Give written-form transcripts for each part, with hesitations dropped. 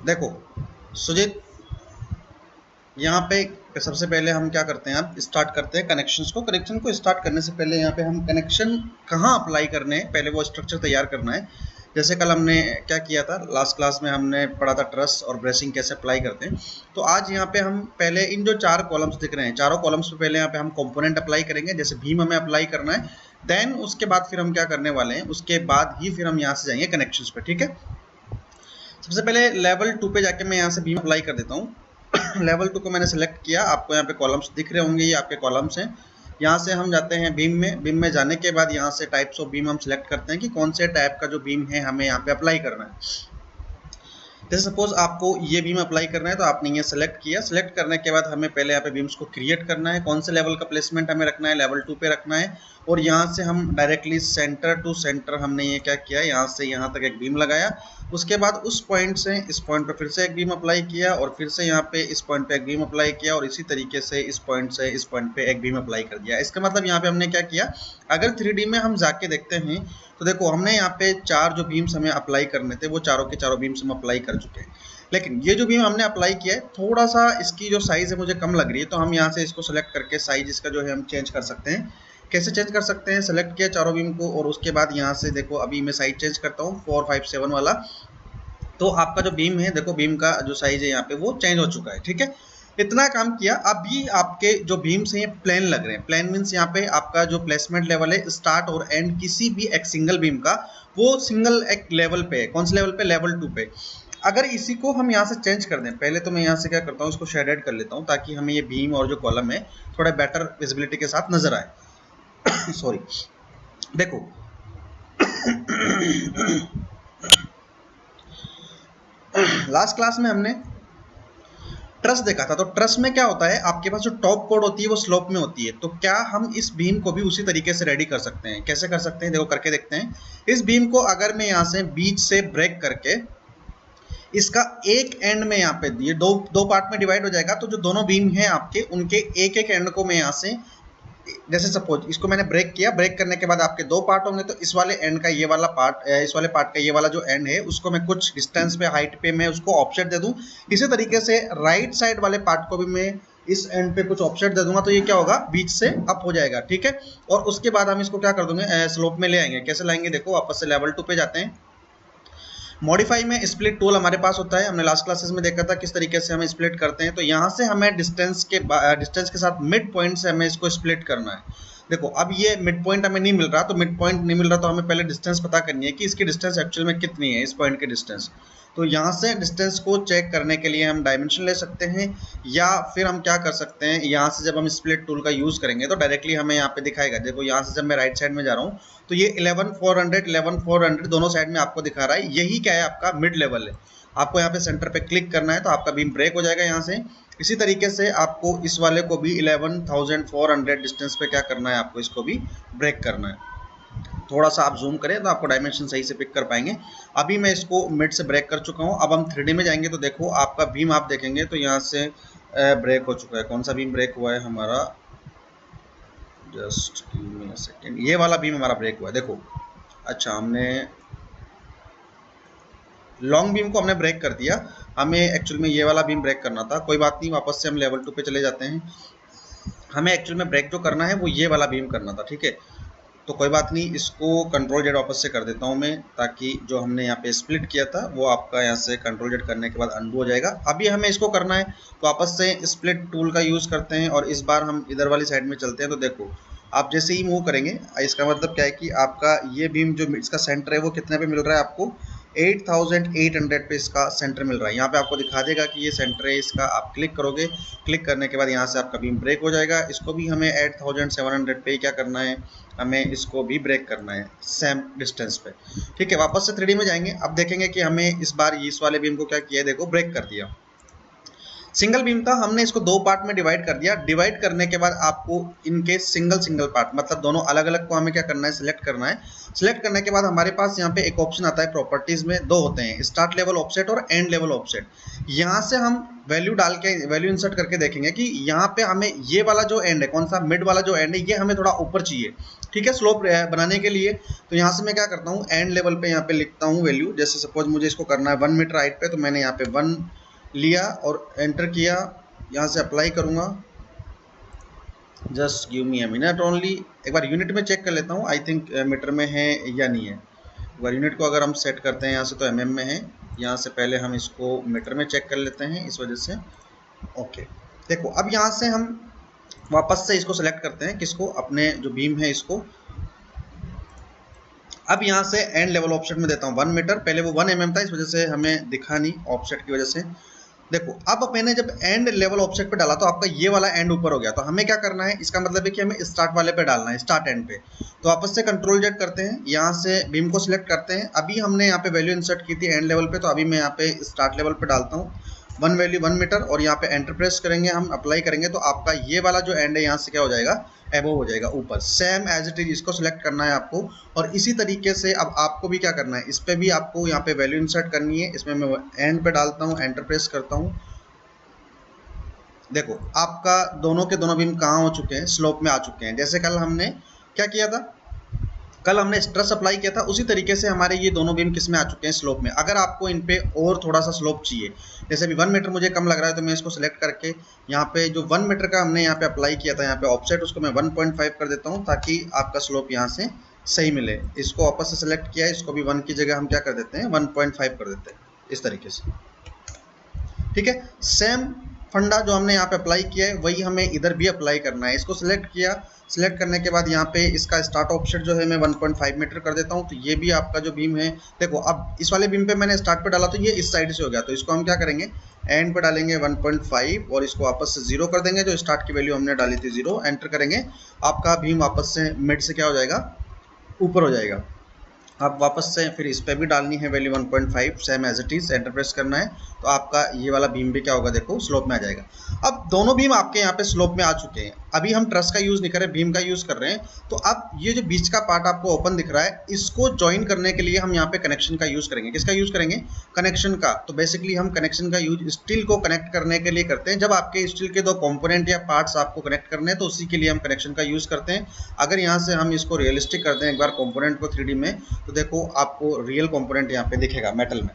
देखो सुजीत, यहाँ पे सबसे पहले हम क्या करते हैं, अब स्टार्ट करते हैं कनेक्शंस को। कनेक्शन को स्टार्ट करने से पहले यहाँ पे हम कनेक्शन कहाँ अप्लाई करने हैं, पहले वो स्ट्रक्चर तैयार करना है। जैसे कल हमने क्या किया था, लास्ट क्लास में हमने पढ़ा था ट्रस और ब्रेसिंग कैसे अप्लाई करते हैं। तो आज यहाँ पे हम पहले इन जो 4 कॉलम्स दिख रहे हैं, चारों कॉलम्स पे पहले यहाँ पे हम कंपोनेंट अप्लाई करेंगे, जैसे भीम हमें अप्लाई करना है। देन उसके बाद फिर हम क्या करने वाले हैं, उसके बाद ही फिर हम यहाँ से जाएंगे कनेक्शंस पे, ठीक है। सबसे पहले लेवल 2 पे जाके मैं यहाँ से भीम अप्लाई कर देता हूँ। लेवल 2 को मैंने सेलेक्ट किया, आपको यहाँ पे कॉलम्स दिख रहे होंगे, ये आपके कॉलम्स हैं। यहाँ से हम जाते हैं बीम में। बीम में जाने के बाद यहाँ से टाइप्स ऑफ बीम हम सिलेक्ट करते हैं कि कौन से टाइप का जो बीम है हमें यहाँ पे अप्लाई करना है। जैसे सपोज आपको ये बीम अप्लाई करना है तो आपने ये सेलेक्ट किया। सेलेक्ट करने के बाद हमें पहले यहाँ पे बीम्स को क्रिएट करना है, कौन से लेवल का प्लेसमेंट हमें रखना है, लेवल 2 पे रखना है। और यहाँ से हम डायरेक्टली सेंटर टू सेंटर हमने ये क्या किया, यहाँ से यहाँ तक एक बीम लगाया। उसके बाद उस पॉइंट से इस पॉइंट पे फिर से एक बीम अप्लाई किया, और फिर से यहाँ पे इस पॉइंट पे एक बीम अप्लाई किया, और इसी तरीके से इस पॉइंट से इस पॉइंट पे एक बीम अप्लाई कर दिया। इसका मतलब यहाँ पे हमने क्या किया, अगर 3D में हम जाके देखते हैं तो देखो हमने यहाँ पे 4 जो बीम्स हमें अप्लाई करने थे वो चारों के चारों बीम्स हम अप्लाई कर चुके हैं। लेकिन ये जो बीम हमने अप्लाई किया है, थोड़ा सा इसकी जो साइज़ है मुझे कम लग रही है, तो हम यहाँ से इसको सेलेक्ट करके साइज इसका जो है हम चेंज कर सकते हैं। कैसे चेंज कर सकते हैं, सेलेक्ट किया चारों बीम को, और उसके बाद यहाँ से देखो अभी मैं साइज चेंज करता हूँ 457 वाला। तो आपका जो बीम है, देखो बीम का जो साइज है यहाँ पे वो चेंज हो चुका है, ठीक है। इतना काम किया। अभी आपके जो बीम्स हैं ये प्लेन लग रहे हैं। प्लेन मीन्स यहाँ पे आपका जो प्लेसमेंट लेवल है, स्टार्ट और एंड किसी भी एक सिंगल बीम का, वो सिंगल एक लेवल पे है। कौन से लेवल पे, लेवल 2 पे। अगर इसी को हम यहाँ से चेंज कर दें, पहले तो मैं यहाँ से क्या करता हूँ, इसको शेडेड कर लेता हूँ ताकि हमें ये बीम और जो कॉलम है थोड़ा बेटर विजिबिलिटी के साथ नजर आए। सॉरी। देखो लास्ट क्लास में हमने ट्रस देखा था। तो ट्रस में क्या होता है, आपके पास जो टॉप कोड होती है वो स्लोप में होती है। तो क्या हम इस बीम को भी उसी तरीके से रेडी कर सकते हैं? कैसे कर सकते हैं, देखो करके देखते हैं। इस बीम को अगर मैं यहाँ से बीच से ब्रेक करके इसका एक एंड में यहाँ पे दिए, दो दो पार्ट में डिवाइड हो जाएगा। तो जो दोनों बीम हैं आपके, उनके एक एक एंड को मैं यहाँ से, जैसे सपोज इसको मैंने ब्रेक किया, ब्रेक करने के बाद आपके दो पार्ट होंगे, तो इस वाले एंड का ये वाला पार्ट, इस वाले पार्ट का ये वाला जो एंड है, उसको मैं कुछ डिस्टेंस पे, हाइट पे मैं उसको ऑफसेट दे दूं। इसी तरीके से राइट साइड वाले पार्ट को भी मैं इस एंड पे कुछ ऑफसेट दे दूंगा, तो ये क्या होगा, बीच से अप हो जाएगा, ठीक है। और उसके बाद हम इसको क्या कर दूंगे, स्लोप में ले आएंगे। कैसे लाएंगे, देखो वापस से लेवल 2 पे जाते हैं। मॉडिफाई में स्प्लिट टूल हमारे पास होता है, हमने लास्ट क्लासेस में देखा था किस तरीके से हम स्प्लिट करते हैं। तो यहाँ से हमें डिस्टेंस के साथ मिड पॉइंट से हमें इसको स्प्लिट करना है। देखो अब ये मिड पॉइंट हमें नहीं मिल रहा, तो मिड पॉइंट नहीं मिल रहा तो हमें पहले डिस्टेंस पता करनी है कि इसकी डिस्टेंस एक्चुअल में कितनी है, इस पॉइंट की डिस्टेंस। तो यहाँ से डिस्टेंस को चेक करने के लिए हम डायमेंशन ले सकते हैं, या फिर हम क्या कर सकते हैं, यहाँ से जब हम स्प्लिट टूल का यूज़ करेंगे तो डायरेक्टली हमें यहाँ पे दिखाएगा। देखो यहाँ से जब मैं राइट साइड में जा रहा हूँ तो ये 11,400 दोनों साइड में आपको दिखा रहा है। यही क्या है, आपका मिड लेवल है। आपको यहाँ पे सेंटर पे क्लिक करना है तो आपका बीम ब्रेक हो जाएगा यहाँ से। इसी तरीके से आपको इस वाले को भी 11,400 डिस्टेंस पे क्या करना है, आपको इसको भी ब्रेक करना है। थोड़ा सा आप जूम करें तो आपको डायमेंशन सही से पिक कर पाएंगे। अभी मैं इसको मिड से ब्रेक कर चुका हूँ। अब हम 3D में जाएंगे तो देखो आपका बीम आप देखेंगे तो यहाँ से ब्रेक हो चुका है। कौन सा बीम ब्रेक हुआ है हमारा, just give me a second, ये वाला बीम हमारा ब्रेक हुआ है, देखो। अच्छा, हमने लॉन्ग बीम को हमने ब्रेक कर दिया, हमें एक्चुअल में ये वाला बीम ब्रेक करना था। कोई बात नहीं, वापस से हम लेवल 2 पे चले जाते हैं। हमें एक्चुअल में ब्रेक जो करना है वो ये वाला बीम करना था, ठीक है। तो कोई बात नहीं, इसको कंट्रोल जेड वापस से कर देता हूँ मैं, ताकि जो हमने यहाँ पे स्प्लिट किया था वो आपका यहाँ से कंट्रोल जेड करने के बाद अंडू हो जाएगा। अभी हमें इसको करना है तो वापस से स्प्लिट टूल का यूज़ करते हैं, और इस बार हम इधर वाली साइड में चलते हैं। तो देखो आप जैसे ही मूव करेंगे, इसका मतलब क्या है कि आपका ये बीम जो इसका सेंटर है वो कितने पे मिल रहा है आपको, 8,800 पे इसका सेंटर मिल रहा है। यहाँ पे आपको दिखा देगा कि ये सेंटर है इसका। आप क्लिक करोगे, क्लिक करने के बाद यहाँ से आपका बीम ब्रेक हो जाएगा। इसको भी हमें 8,700 पे क्या करना है, हमें इसको भी ब्रेक करना है सेम डिस्टेंस पे, ठीक है। वापस से 3D में जाएंगे, अब देखेंगे कि हमें इस बार इस वाले बीम को क्या किया है, देखो ब्रेक कर दिया। सिंगल बीम था, हमने इसको दो पार्ट में डिवाइड कर दिया। डिवाइड करने के बाद आपको इनके सिंगल सिंगल पार्ट मतलब दोनों अलग अलग को हमें क्या करना है, सिलेक्ट करना है। सिलेक्ट करने के बाद हमारे पास यहाँ पे एक ऑप्शन आता है प्रॉपर्टीज में, दो होते हैं, स्टार्ट लेवल ऑफसेट और एंड लेवल ऑफसेट। यहाँ से हम वैल्यू डाल के वैल्यू इंसर्ट करके देखेंगे कि यहाँ पे हमें ये वाला जो एंड है, कौन सा, मिड वाला जो एंड है, ये हमें थोड़ा ऊपर चाहिए, ठीक है, स्लोप बनाने के लिए। तो यहाँ से मैं क्या करता हूँ, एंड लेवल पे यहाँ पे लिखता हूँ वैल्यू। जैसे सपोज मुझे इसको करना है 1 मीटर हाइट पे, तो मैंने यहाँ पे 1 लिया और एंटर किया, यहाँ से अप्लाई करूँगा। Just give me a minute only. एक बार यूनिट में चेक कर लेता हूँ, आई थिंक मीटर में है या नहीं है। एक बार यूनिट को अगर हम सेट करते हैं यहाँ से तो एमएम में है, यहाँ से पहले हम इसको मीटर में चेक कर लेते हैं इस वजह से। ओके, देखो अब यहाँ से हम वापस से इसको सेलेक्ट करते हैं, किसको, अपने जो बीम है इसको। अब यहाँ से एंड लेवल ऑफसेट में देता हूँ 1 मीटर, पहले वो 1 mm था, इस वजह से हमें दिखा नहीं ऑफसेट की वजह से। देखो अब मैंने जब एंड लेवल ऑफसेट पे डाला तो आपका ये वाला एंड ऊपर हो गया। तो हमें क्या करना है, इसका मतलब है कि हमें स्टार्ट वाले पे डालना है, स्टार्ट एंड पे। तो वापस से कंट्रोल जेड करते हैं, यहाँ से बीम को सिलेक्ट करते हैं। अभी हमने यहाँ पे वैल्यू इंसर्ट की थी एंड लेवल पे, तो अभी मैं यहाँ पे स्टार्ट लेवल पे डालता हूँ 1 वैल्यू 1 मीटर, और यहाँ पे एंटर प्रेस करेंगे, हम अप्लाई करेंगे, तो आपका ये वाला जो एंड है यहाँ से क्या हो जाएगा, एबोव हो जाएगा ऊपर। सेम एज इट इज इसको सिलेक्ट करना है आपको। और इसी तरीके से अब आपको भी क्या करना है, इस पे भी आपको यहाँ पे वैल्यू इंसर्ट करनी है। इसमें मैं एंड पे डालता हूँ, एंटर प्रेस करता हूँ। देखो आपका दोनों के दोनों बीम कहाँ हो चुके हैं, स्लोप में आ चुके हैं। जैसे कल हमने क्या किया था, कल हमने स्ट्रेस अप्लाई किया था, उसी तरीके से हमारे ये दोनों बीम किस में आ चुके हैं, स्लोप में। अगर आपको इन पे और थोड़ा सा स्लोप चाहिए, जैसे अभी 1 मीटर मुझे कम लग रहा है, तो मैं इसको सिलेक्ट करके यहाँ पे जो 1 मीटर का हमने यहाँ पे अप्लाई किया था यहाँ पे ऑफसेट, उसको मैं 1.5 कर देता हूँ, ताकि आपका स्लोप यहाँ से सही मिले। इसको वापस से सिलेक्ट किया है, इसको भी 1 की जगह हम क्या कर देते हैं, 1.5 कर देते हैं, इस तरीके से, ठीक है। सेम फंडा जो हमने यहाँ पे अप्लाई किया है वही हमें इधर भी अप्लाई करना है। इसको सिलेक्ट किया, सिलेक्ट करने के बाद यहाँ पे इसका स्टार्ट ऑफसेट जो है मैं 1.5 मीटर कर देता हूँ। तो ये भी आपका जो बीम है, देखो अब इस वाले बीम पे मैंने स्टार्ट पे डाला तो ये इस साइड से हो गया, तो इसको हम क्या करेंगे, एंड पे डालेंगे 1.5 और इसको वापस से 0 कर देंगे। जो स्टार्ट की वैल्यू हमने डाली थी 0, एंटर करेंगे, आपका बीम वापस से मिड से क्या हो जाएगा, ऊपर हो जाएगा। आप वापस से फिर इस पे भी डालनी है value 1.5, same as it is, enter press करना है, तो आपका ये वाला बीम भी क्या होगा, देखो स्लोप में आ जाएगा। अब दोनों बीम आपके यहाँ पे स्लोप में आ चुके हैं। अभी हम ट्रस का यूज नहीं कर रहे, बीम का यूज कर रहे हैं। तो अब ये जो बीच का पार्ट आपको ओपन दिख रहा है, इसको ज्वाइन करने के लिए हम यहाँ पे कनेक्शन का यूज करेंगे। किसका यूज करेंगे, कनेक्शन का। तो बेसिकली हम कनेक्शन का यूज स्टील को कनेक्ट करने के लिए करते हैं। जब आपके स्टील के दो कंपोनेंट या पार्ट्स आपको कनेक्ट करने हैं, तो उसी के लिए हम कनेक्शन का यूज करते हैं। अगर यहाँ से हम इसको रियलिस्टिक करते हैं एक बार कंपोनेंट को 3D में, तो देखो आपको रियल कंपोनेंट यहाँ पे दिखेगा मेटल में।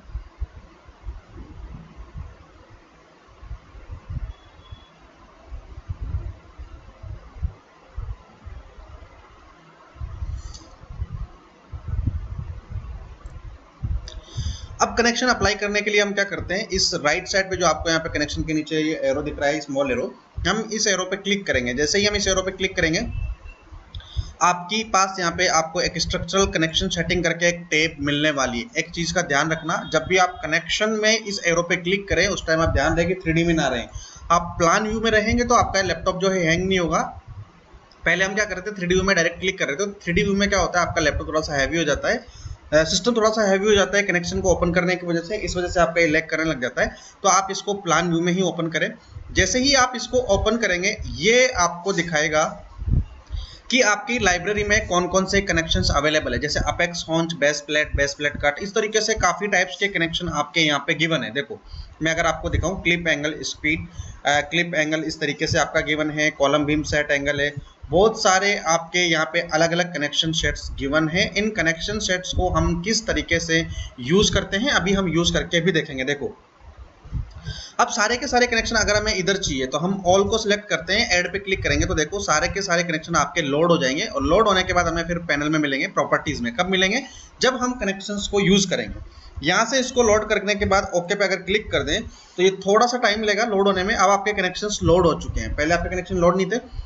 अब कनेक्शन अप्लाई करने के लिए हम क्या करते हैं, इस राइट साइड पे जो आपको यहाँ पे कनेक्शन के नीचे ये एरो दिख रहा है, स्मॉल एरो, हम इस एरो पे क्लिक करेंगे। जैसे ही हम इस एरो पे क्लिक करेंगे, आपकी पास यहाँ पे आपको एक स्ट्रक्चरल कनेक्शन सेटिंग करके एक टैब मिलने वाली है। एक चीज़ का ध्यान रखना, जब भी आप कनेक्शन में इस एरो पे क्लिक करें, उस टाइम आप ध्यान दें कि 3D में ना रहें। आप प्लान व्यू में रहेंगे तो आपका लैपटॉप जो है हैंग नहीं होगा। पहले हम क्या करते थे, 3D व्यू में डायरेक्ट क्लिक कर रहे थे, तो 3D व्यू में क्या होता है, आपका लैपटॉप थोड़ा सा हैवी हो जाता है, सिस्टम थोड़ा सा हैवी हो जाता है कनेक्शन को ओपन करने की वजह से। इस वजह से आपका ये लैग करने लग जाता है। तो आप इसको प्लान व्यू में ही ओपन करें। जैसे ही आप इसको ओपन करेंगे, ये आपको दिखाएगा कि आपकी लाइब्रेरी में कौन कौन से कनेक्शंस अवेलेबल है। जैसे अपेक्स, हॉन्च, बेस प्लेट कट, इस तरीके से काफ़ी टाइप्स के कनेक्शन आपके यहाँ पे गिवन है। देखो मैं अगर आपको दिखाऊं, clip angle, speed clip angle, इस तरीके से आपका गिवन है। कॉलम बीम सेट एंगल है, बहुत सारे आपके यहाँ पे अलग अलग कनेक्शन सेट्स गिवन है। इन कनेक्शन सेट्स को हम किस तरीके से यूज़ करते हैं, अभी हम यूज़ करके भी देखेंगे। देखो अब सारे के सारे कनेक्शन अगर हमें इधर चाहिए, तो हम ऑल को सिलेक्ट करते हैं, ऐड पे क्लिक करेंगे, तो देखो सारे के सारे कनेक्शन आपके लोड हो जाएंगे। और लोड होने के बाद हमें फिर पैनल में मिलेंगे, प्रॉपर्टीज में। कब मिलेंगे, जब हम कनेक्शंस को यूज करेंगे। यहाँ से इसको लोड करने के बाद ओके पे अगर क्लिक कर दें, तो ये थोड़ा सा टाइम लेगा लोड होने में। अब आपके कनेक्शंस लोड हो चुके हैं, पहले आपके कनेक्शन लोड नहीं थे।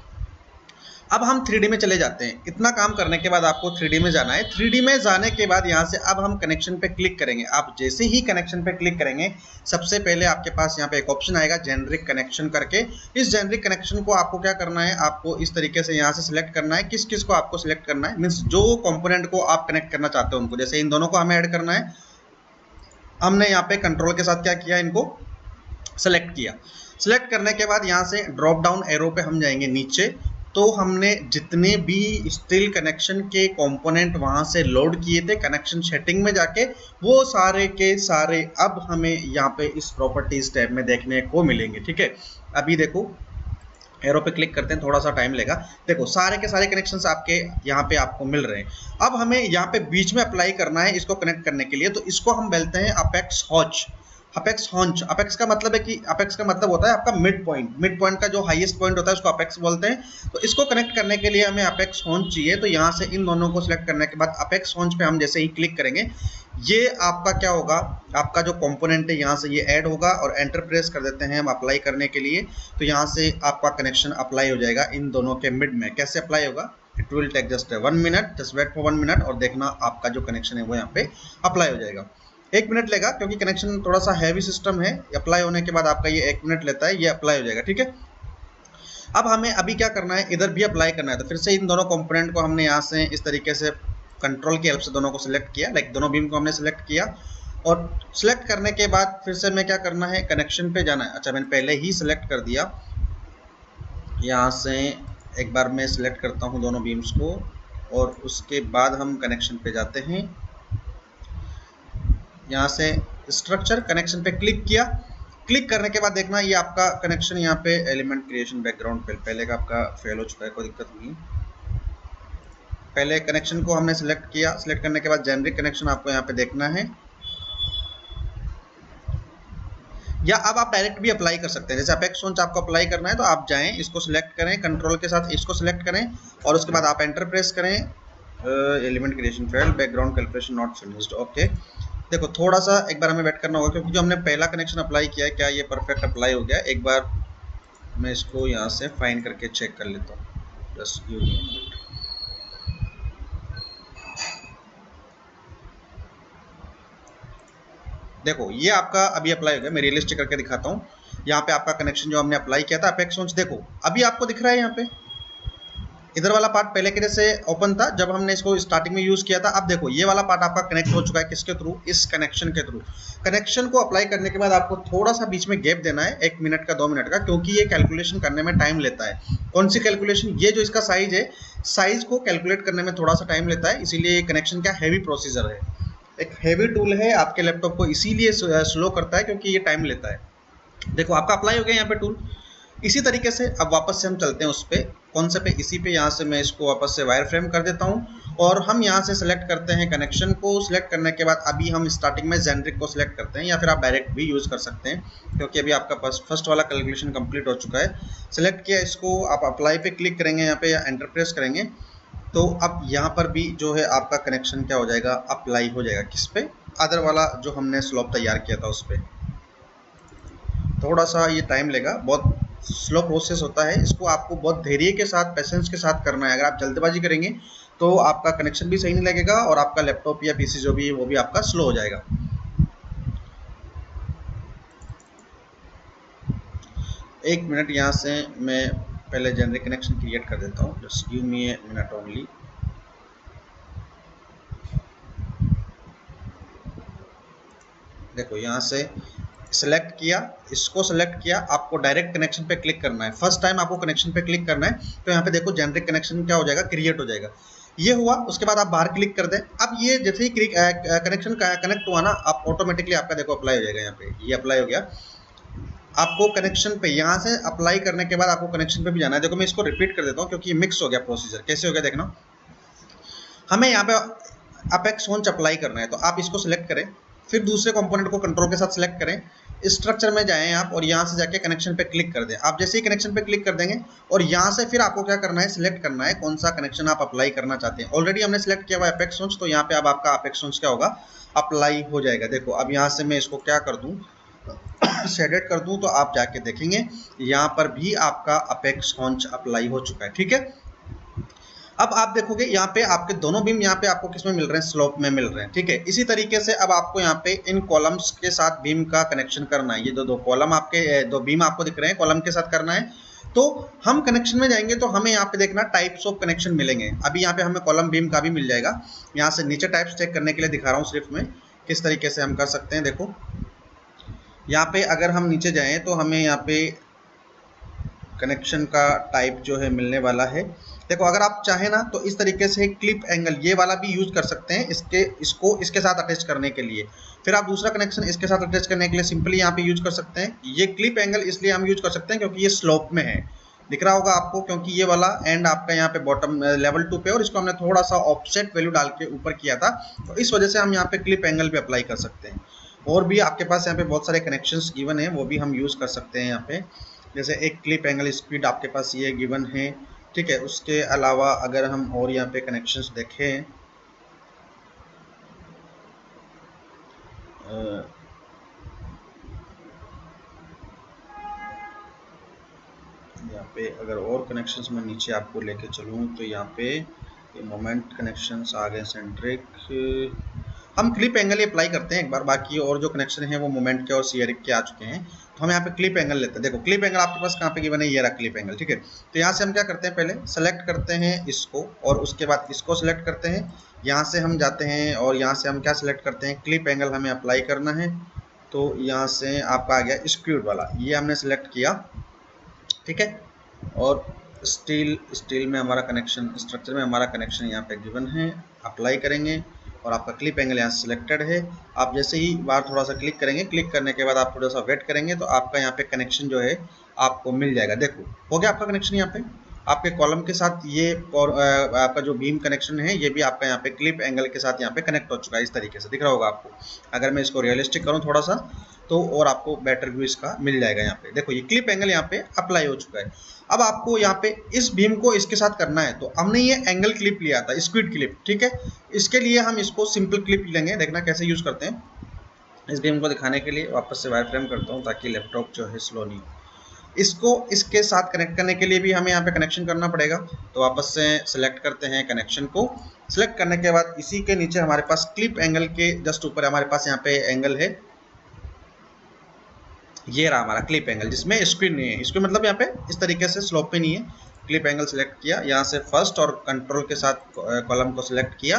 अब हम 3D में चले जाते हैं। इतना काम करने के बाद आपको 3D में जाना है। 3D में जाने के बाद यहाँ से अब हम कनेक्शन पे क्लिक करेंगे। आप जैसे ही कनेक्शन पे क्लिक करेंगे, सबसे पहले आपके पास यहाँ पे एक ऑप्शन आएगा जेनरिक कनेक्शन करके। इस जेनरिक कनेक्शन को आपको क्या करना है, आपको इस तरीके से यहाँ से सिलेक्ट करना है। किस किस को आपको सिलेक्ट करना है, मीन्स जो कंपोनेंट को आप कनेक्ट करना चाहते हो उनको। जैसे इन दोनों को हमें ऐड करना है, हमने यहाँ पे कंट्रोल के साथ क्या किया, इनको सेलेक्ट किया। सिलेक्ट करने के बाद यहाँ से ड्रॉप डाउन एरो पे हम जाएंगे नीचे, तो हमने जितने भी स्टील कनेक्शन के कंपोनेंट वहां से लोड किए थे कनेक्शन सेटिंग में जाके, वो सारे के सारे अब हमें यहाँ पे इस प्रॉपर्टीज टैब में देखने को मिलेंगे। ठीक है, अभी देखो एरो पे क्लिक करते हैं, थोड़ा सा टाइम लेगा। देखो सारे के सारे कनेक्शंस आपके यहाँ पे आपको मिल रहे हैं। अब हमें यहाँ पे बीच में अप्लाई करना है इसको कनेक्ट करने के लिए, तो इसको हम बोलते हैं अपेक्स हॉच। अपेक्स हॉन्च, अपेक्स का मतलब है कि अपेक्स का मतलब होता है आपका मिड पॉइंट, मिड पॉइंट का जो हाईएस्ट पॉइंट होता है उसको अपेक्स बोलते हैं। तो इसको कनेक्ट करने के लिए हमें अपेक्स हॉन्च चाहिए। तो यहाँ से इन दोनों को सिलेक्ट करने के बाद अपेक्स हॉन्च पे हम जैसे ही क्लिक करेंगे, ये आपका क्या होगा, आपका जो कंपोनेंट है यहाँ से ये ऐड होगा और एंटर प्रेस कर देते हैं हम अप्लाई करने के लिए। तो यहाँ से आपका कनेक्शन अप्लाई हो जाएगा इन दोनों के मिड में। कैसे अप्लाई होगा, it will take just 1 minute, just wait for 1 minute और देखना आपका जो कनेक्शन है वो यहाँ पे अप्लाई हो जाएगा। 1 मिनट लेगा क्योंकि कनेक्शन थोड़ा सा हैवी सिस्टम है। अप्लाई होने के बाद आपका ये 1 मिनट लेता है, ये अप्लाई हो जाएगा। ठीक है, अब हमें अभी क्या करना है, इधर भी अप्लाई करना है। तो फिर से इन दोनों कंपोनेंट को हमने यहाँ से इस तरीके से कंट्रोल की हेल्प से दोनों को सिलेक्ट किया, लाइक दोनों बीम को हमने सिलेक्ट किया। और सिलेक्ट करने के बाद फिर से मैं क्या करना है, कनेक्शन पे जाना है। अच्छा मैंने पहले ही सिलेक्ट कर दिया, यहाँ से एक बार मैं सिलेक्ट करता हूँ दोनों बीम्स को और उसके बाद हम कनेक्शन पे जाते हैं। यहाँ से स्ट्रक्चर कनेक्शन पे क्लिक किया। क्लिक करने के बाद देखना ये आपका कनेक्शन यहाँ पे एलिमेंट क्रिएशन बैकग्राउंड पहले का आपका फेल हो चुका है, कोई दिक्कत नहीं। पहले कनेक्शन को हमने सिलेक्ट किया, सिलेक्ट करने के बाद जेनरिक कनेक्शन आपको यहाँ पे देखना है, या अब आप डायरेक्ट भी अप्लाई कर सकते हैं। जैसे अपेक्स हॉन्च आपको अप्लाई करना है तो आप जाएं, इसको सिलेक्ट करें, कंट्रोल के साथ इसको सिलेक्ट करें और उसके बाद आप एंटर प्रेस करें। Element creation failed, background calibration not finished. Okay, देखो थोड़ा सा एक बार हमें वेट करना होगा क्योंकि जो हमने पहला कनेक्शन अप्लाई किया है क्या ये परफेक्ट अप्लाई हो गया। एक बार मैं इसको यहाँ से फाइन करके चेक कर लेता हूँ, just give me a minute. देखो ये आपका अभी अप्लाई हो गया, मैं रियलिस्टिक करके दिखाता हूँ। यहाँ पे आपका कनेक्शन जो हमने अप्लाई किया था अपेक्स हॉन्च, देखो अभी आपको दिख रहा है यहाँ पे इधर वाला पार्ट पहले के जैसे ओपन था जब हमने इसको स्टार्टिंग में यूज किया था। अब देखो ये वाला पार्ट आपका कनेक्ट हो चुका है, किसके थ्रू, इस कनेक्शन के थ्रू। कनेक्शन को अप्लाई करने के बाद आपको थोड़ा सा बीच में गैप देना है, 1 मिनट का 2 मिनट का, क्योंकि ये कैलकुलेशन करने में टाइम लेता है। कौन सी कैलकुलेशन, ये जो इसका साइज है, साइज को कैलकुलेट करने में थोड़ा सा टाइम लेता है, इसीलिए ये कनेक्शन का हैवी प्रोसीजर है, एक हैवी टूल है आपके लैपटॉप को इसीलिए स्लो करता है क्योंकि ये टाइम लेता है। देखो आपका अप्लाई हो गया यहाँ पे टूल। इसी तरीके से अब वापस से हम चलते हैं उस पे, कौन से पे, इसी पे। यहाँ से मैं इसको वापस से वायर फ्रेम कर देता हूँ और हम यहाँ से सिलेक्ट करते हैं कनेक्शन को। सिलेक्ट करने के बाद अभी हम स्टार्टिंग में जेनरिक को सिलेक्ट करते हैं, या फिर आप डायरेक्ट भी यूज़ कर सकते हैं क्योंकि अभी आपका फर्स्ट वाला कैलकुलेशन कंप्लीट हो चुका है। सिलेक्ट किया इसको, आप अप्लाई पे क्लिक करेंगे यहाँ पे या एंटर प्रेस करेंगे, तो अब यहाँ पर भी जो है आपका कनेक्शन क्या हो जाएगा, अप्लाई हो जाएगा। किस पे, अदर वाला जो हमने स्लोप तैयार किया था उस पर। थोड़ा सा ये टाइम लेगा, बहुत स्लो प्रोसेस होता है, इसको आपको बहुत धैर्य के साथ, पेशेंस के साथ करना है। अगर आप जल्दबाजी करेंगे तो आपका कनेक्शन भी सही नहीं लगेगा और आपका लैपटॉप या पीसी जो भी है वो भी आपका स्लो हो जाएगा। 1 मिनट, यहाँ से मैं पहले जेनरिक कनेक्शन क्रिएट कर देता हूँ, just give me a minute only. देखो यहाँ से सेलेक्ट किया, इसको सेलेक्ट किया, आपको डायरेक्ट कनेक्शन पे क्लिक करना है। फर्स्ट टाइम आपको कनेक्शन पे क्लिक करना है तो यहाँ पे देखो जेनरिक कनेक्शन क्या हो जाएगा, क्रिएट हो जाएगा। ये हुआ, उसके बाद आप बाहर क्लिक कर दें। अब ये जैसे ही कनेक्शन कनेक्ट हुआ ना, आप ऑटोमेटिकली आपका देखो अप्लाई हो जाएगा। यहाँ पे ये अप्लाई हो गया। आपको कनेक्शन पे यहाँ से अप्लाई करने के बाद आपको कनेक्शन पे भी जाना है। देखो मैं इसको रिपीट कर देता हूँ क्योंकि ये मिक्स हो गया प्रोसीजर। कैसे हो गया देखना, हमें यहाँ पे अपेक्स हॉन्च अप्लाई करना है तो आप इसको सिलेक्ट करें, फिर दूसरे कंपोनेंट को कंट्रोल के साथ सिलेक्ट करें, स्ट्रक्चर में जाएं आप और यहाँ से जाके कनेक्शन पे क्लिक कर दें। आप जैसे ही कनेक्शन पे क्लिक कर देंगे और यहाँ से फिर आपको क्या करना है, सिलेक्ट करना है कौन सा कनेक्शन आप अप्लाई करना चाहते हैं। ऑलरेडी हमने सिलेक्ट किया हुआ अपेक्स हॉन्च, तो यहाँ पे अब आपका अपेक्स हॉन्च क्या होगा, अप्लाई हो जाएगा। देखो अब यहाँ से मैं इसको क्या कर दूँ, शेडेड कर दूँ, तो आप जाके देखेंगे यहाँ पर भी आपका अपेक्स हॉन्च अप्लाई हो चुका है। ठीक है, अब आप देखोगे यहाँ पे आपके दोनों बीम यहाँ पे आपको किसमें मिल रहे हैं, स्लोप में मिल रहे हैं। ठीक है, इसी तरीके से अब आपको यहाँ पे इन कॉलम्स के साथ बीम का कनेक्शन करना है। ये दो कॉलम आपके, दो बीम आपको दिख रहे हैं, कॉलम के साथ करना है। तो हम कनेक्शन में जाएंगे तो हमें यहाँ पे देखना टाइप्स ऑफ कनेक्शन मिलेंगे। अभी यहाँ पे हमें कॉलम बीम का भी मिल जाएगा। यहाँ से नीचे टाइप्स चेक करने के लिए दिखा रहा हूँ सिर्फ में, किस तरीके से हम कर सकते हैं। देखो यहाँ पे अगर हम नीचे जाएं तो हमें यहाँ पे कनेक्शन का टाइप जो है मिलने वाला है। देखो अगर आप चाहें ना तो इस तरीके से क्लिप एंगल ये वाला भी यूज कर सकते हैं इसको इसके साथ अटैच करने के लिए। फिर आप दूसरा कनेक्शन इसके साथ अटैच करने के लिए सिंपली यहाँ पे यूज कर सकते हैं। ये क्लिप एंगल इसलिए हम यूज कर सकते हैं क्योंकि ये स्लोप में है, दिख रहा होगा आपको, क्योंकि ये वाला एंड आपका यहाँ पे बॉटम लेवल 2 पे और इसको हमने थोड़ा सा ऑफसेट वैल्यू डाल के ऊपर किया था, तो इस वजह से हम यहाँ पे क्लिप एंगल भी अप्लाई कर सकते हैं। और भी आपके पास यहाँ पे बहुत सारे कनेक्शंस गिवन हैं, वो भी हम यूज कर सकते हैं यहाँ पे। जैसे एक क्लिप एंगल स्पीड आपके पास ये गिवन है, ठीक है। उसके अलावा अगर हम और यहाँ पे कनेक्शंस देखें, यहाँ पे अगर और कनेक्शंस में नीचे आपको लेके चलूँ तो यहाँ पे ये मोमेंट कनेक्शंस आ गए, सेंट्रिक। हम क्लिप एंगल ही अप्लाई करते हैं एक बार, बाकी और जो कनेक्शन है वो मोमेंट के और सीरिक के आ चुके हैं, तो हम यहाँ पे क्लिप एंगल लेते हैं। देखो क्लिप एंगल आपके पास कहाँ पे गिवन है, ये रहा क्लिप एंगल, ठीक है। तो यहाँ से हम क्या करते हैं, पहले सेलेक्ट करते हैं इसको और उसके बाद इसको सेलेक्ट करते हैं। यहाँ से हम जाते हैं और यहाँ से हम क्या सेलेक्ट करते हैं, क्लिप एंगल हमें अप्लाई करना है। तो यहाँ से आपका आ गया स्क्यूड वाला, ये हमने सेलेक्ट किया, ठीक है। और स्टील में हमारा कनेक्शन, स्ट्रक्चर में हमारा कनेक्शन यहाँ पे गिवन है, अप्लाई करेंगे और आपका क्लिप एंगल यहाँ सिलेक्टेड है। आप जैसे ही बाहर थोड़ा सा क्लिक करेंगे, क्लिक करने के बाद आप थोड़ा सा वेट करेंगे तो आपका यहाँ पे कनेक्शन जो है आपको मिल जाएगा। देखो हो गया आपका कनेक्शन यहाँ पे आपके कॉलम के साथ। ये और आपका जो बीम कनेक्शन है ये भी आपका यहाँ पे क्लिप एंगल के साथ यहाँ पे कनेक्ट हो चुका है, इस तरीके से दिख रहा होगा आपको। अगर मैं इसको रियलिस्टिक करूँ थोड़ा सा तो और आपको बेटर व्यू इसका मिल जाएगा। यहाँ पे देखो ये क्लिप एंगल यहाँ पे अप्लाई हो चुका है। अब आपको यहाँ पे इस बीम को इसके साथ करना है, तो हमने ये एंगल क्लिप लिया था, स्क्विड क्लिप, ठीक है। इसके लिए हम इसको सिंपल क्लिप लेंगे, देखना कैसे यूज करते हैं। इस बीम को दिखाने के लिए वापस से वायर फ्रेम करता हूँ ताकि लैपटॉप जो है स्लो नहीं। इसको इसके साथ कनेक्ट करने के लिए भी हमें यहाँ पे कनेक्शन करना पड़ेगा, तो वापस से सिलेक्ट करते हैं कनेक्शन को। सिलेक्ट करने के बाद इसी के नीचे हमारे पास क्लिप एंगल के जस्ट ऊपर हमारे पास यहाँ पे एंगल है, ये रहा हमारा क्लिप एंगल जिसमें स्क्रीन नहीं है। इसको मतलब यहाँ पे इस तरीके से स्लोप पे नहीं है। क्लिप एंगल सेलेक्ट किया, यहाँ से फर्स्ट और कंट्रोल के साथ कॉलम को सिलेक्ट किया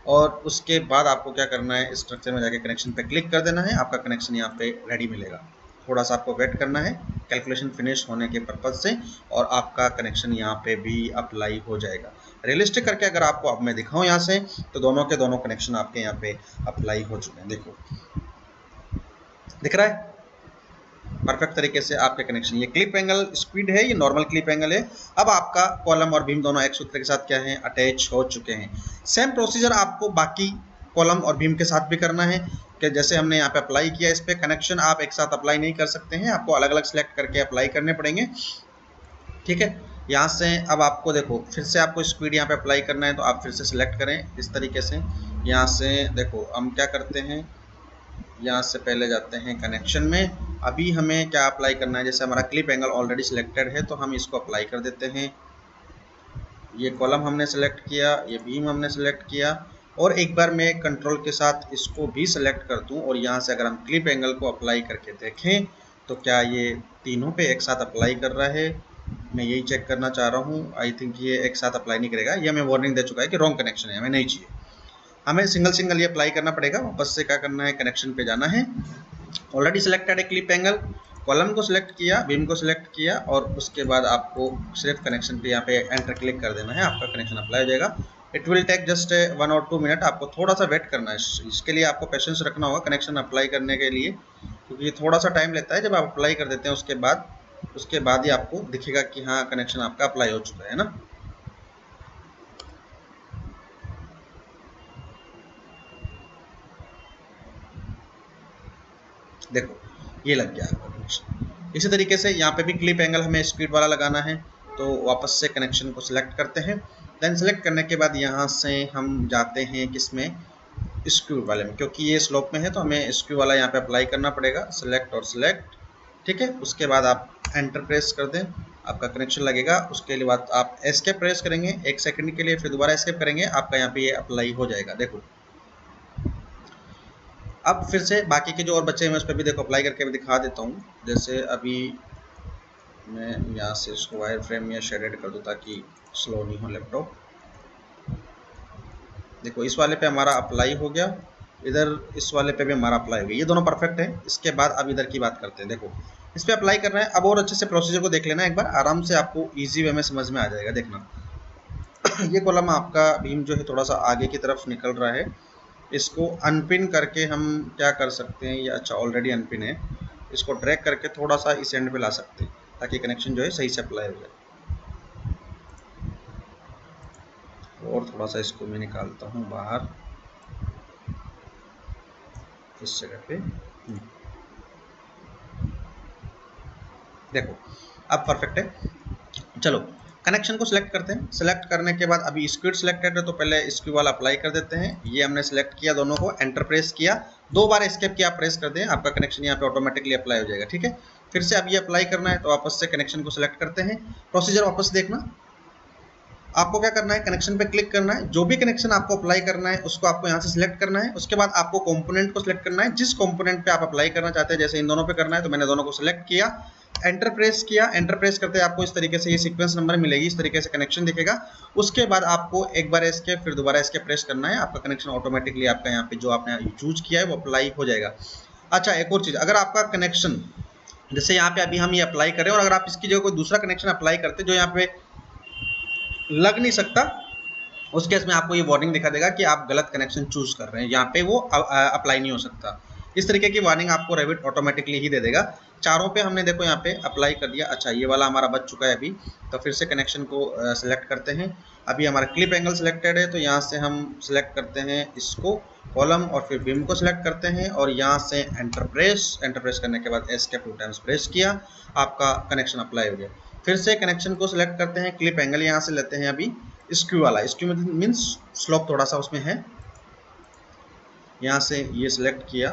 और उसके बाद आपको क्या करना है, स्ट्रक्चर में जाके कनेक्शन पे क्लिक कर देना है। आपका कनेक्शन यहाँ पे रेडी मिलेगा। थोड़ा सा आपको वेट करना है कैलकुलेशन फिनिश होने के पर्पज से और आपका कनेक्शन यहाँ पे भी अप्लाई हो जाएगा। रियलिस्टिक करके अगर आपको अब मैं दिखाऊँ यहाँ से तो दोनों के दोनों कनेक्शन आपके यहाँ पे अप्लाई हो चुके हैं। देखो दिख रहा है परफेक्ट तरीके से आपके कनेक्शन। ये क्लिप एंगल स्पीड है, ये नॉर्मल क्लिप एंगल है। अब आपका कॉलम और बीम दोनों एक सूत्र के साथ क्या है, अटैच हो चुके हैं। सेम प्रोसीजर आपको बाकी कॉलम और बीम के साथ भी करना है कि जैसे हमने यहाँ पे अप्लाई किया, इस पे कनेक्शन आप एक साथ अप्लाई नहीं कर सकते हैं, आपको अलग अलग सेलेक्ट करके अप्लाई करने पड़ेंगे, ठीक है। यहाँ से अब आपको देखो फिर से आपको स्पीड यहाँ पे अप्लाई करना है, तो आप फिर से सिलेक्ट करें इस तरीके से। यहाँ से देखो हम क्या करते हैं, यहाँ से पहले जाते हैं कनेक्शन में। अभी हमें क्या अप्लाई करना है, जैसे हमारा क्लिप एंगल ऑलरेडी सिलेक्टेड है तो हम इसको अप्लाई कर देते हैं। ये कॉलम हमने सेलेक्ट किया, ये बीम हमने सेलेक्ट किया और एक बार मैं कंट्रोल के साथ इसको भी सिलेक्ट कर दूं और यहाँ से अगर हम क्लिप एंगल को अप्लाई करके देखें तो क्या ये तीनों पे एक साथ अप्लाई कर रहा है। मैं यही चेक करना चाह रहा हूँ। आई थिंक ये एक साथ अप्लाई नहीं करेगा, ये हमें वार्निंग दे चुका है कि रॉन्ग कनेक्शन है, हमें नहीं चाहिए। हमें सिंगल सिंगल ये अप्लाई करना पड़ेगा। वापस से क्या करना है, कनेक्शन पे जाना है। ऑलरेडी सिलेक्टेड है क्लिप एंगल, कॉलम को सिलेक्ट किया, बीम को सिलेक्ट किया और उसके बाद आपको सिर्फ कनेक्शन पे यहाँ पे एंटर क्लिक कर देना है, आपका कनेक्शन अप्लाई हो जाएगा। इट विल टेक जस्ट 1 और 2 मिनट, आपको थोड़ा सा वेट करना है। इसके लिए आपको पेशेंस रखना होगा कनेक्शन अप्लाई करने के लिए, क्योंकि ये थोड़ा सा टाइम लेता है। जब आप अप्लाई कर देते हैं उसके बाद ही आपको दिखेगा कि हाँ कनेक्शन आपका अप्लाई हो चुका है ना। देखो ये लग गया आपका कनेक्शन। इसी तरीके से यहाँ पे भी क्लिप एंगल हमें स्पीड वाला लगाना है, तो वापस से कनेक्शन को सिलेक्ट करते हैं। देन सिलेक्ट करने के बाद यहाँ से हम जाते हैं किसमें, स्क्यू वाले में, क्योंकि ये स्लोप में है तो हमें स्क्यू वाला यहाँ पे अप्लाई करना पड़ेगा। सिलेक्ट और सिलेक्ट, ठीक है। उसके बाद आप एंटर प्रेस कर दें, आपका कनेक्शन लगेगा। उसके बाद आप एस्केप प्रेस करेंगे 1 सेकंड के लिए, फिर दोबारा एस्केप करेंगे, आपका यहाँ पे ये अप्लाई हो जाएगा। देखो अब फिर से बाकी के जो और बच्चे हैं मैं उस पर भी देखो अप्लाई करके भी दिखा देता हूँ। जैसे अभी मैं यहाँ से इसको वायर फ्रेम या शेडेड कर दूँ ताकि स्लो नहीं हो लैपटॉप। देखो इस वाले पे हमारा अप्लाई हो गया, इधर इस वाले पे भी हमारा अप्लाई हो गया, ये दोनों परफेक्ट है। इसके बाद अब इधर की बात करते हैं। देखो इस पर अप्लाई करना है। अब और अच्छे से प्रोसीजर को देख लेना एक बार, आराम से आपको ईजी वे में समझ में आ जाएगा। देखना ये कॉलम आपका बीम जो है थोड़ा सा आगे की तरफ निकल रहा है, इसको अनपिन करके हम क्या कर सकते हैं, ये अच्छा ऑलरेडी अनपिन है, इसको ड्रैग करके थोड़ा सा इस एंड पे ला सकते हैं ताकि कनेक्शन जो है सही से अप्लाई हो जाए। और थोड़ा सा इसको मैं निकालता हूँ बाहर इस जगह पे। देखो अब परफेक्ट है। चलो कनेक्शन को सिलेक्ट करते हैं। सिलेक्ट करने के बाद अभी स्क्विड सिलेक्टेड है तो पहले स्क्यू वाला अप्लाई कर देते हैं। ये हमने सिलेक्ट किया, दोनों को एंटर प्रेस किया, 2 बार एस्केप किया प्रेस कर दें, आपका कनेक्शन यहाँ पे ऑटोमेटिकली अप्लाई हो जाएगा। ठीक है, फिर से अब ये अप्लाई करना है तो वापस से कनेक्शन को सिलेक्ट करते हैं। प्रोसीजर वापस देखना, आपको क्या करना है, कनेक्शन पे क्लिक करना है, जो भी कनेक्शन आपको अप्लाई करना है उसको आपको यहाँ से सिलेक्ट करना है। उसके बाद आपको कंपोनेंट को सिलेक्ट करना है, जिस कंपोनेंट पे आप अप्लाई करना चाहते हैं। जैसे इन दोनों पे करना है तो मैंने दोनों को सिलेक्ट किया, एंटर प्रेस किया। एंटर प्रेस करते आपको इस तरीके से ये सीक्वेंस नंबर मिलेगी, इस तरीके से कनेक्शन दिखेगा। उसके बाद आपको एक बार एस्केप फिर दोबारा एस्केप प्रेस करना है, आपका कनेक्शन ऑटोमेटिकली आपका यहाँ पे जो आपने चूज किया है वो अप्लाई हो जाएगा। अच्छा एक और चीज़, अगर आपका कनेक्शन जैसे यहाँ पे अभी हम ये अप्लाई करें और अगर आप इसकी जगह कोई दूसरा कनेक्शन अप्लाई करते जो यहाँ पे लग नहीं सकता, उस केस में आपको ये वार्निंग दिखा देगा कि आप गलत कनेक्शन चूज कर रहे हैं, यहाँ पे वो अप्लाई नहीं हो सकता। इस तरीके की वार्निंग आपको रेविट ऑटोमेटिकली ही दे देगा। चारों पे हमने देखो यहाँ पे अप्लाई कर दिया। अच्छा ये वाला हमारा बच चुका है अभी, तो फिर से कनेक्शन को सिलेक्ट करते हैं। अभी हमारा क्लिप एंगल सिलेक्टेड है तो यहाँ से हम सिलेक्ट करते हैं इसको, कॉलम, और फिर बीम को सिलेक्ट करते हैं और यहाँ से एंटर प्रेस करने के बाद एस्केप 2 टाइम्स प्रेस किया, आपका कनेक्शन अप्लाई हो गया। फिर से कनेक्शन को सिलेक्ट करते हैं, क्लिप एंगल यहाँ से लेते हैं अभी स्क्यू वाला, स्क्यू मीन्स स्लोप थोड़ा सा उसमें है, यहाँ से ये सिलेक्ट किया।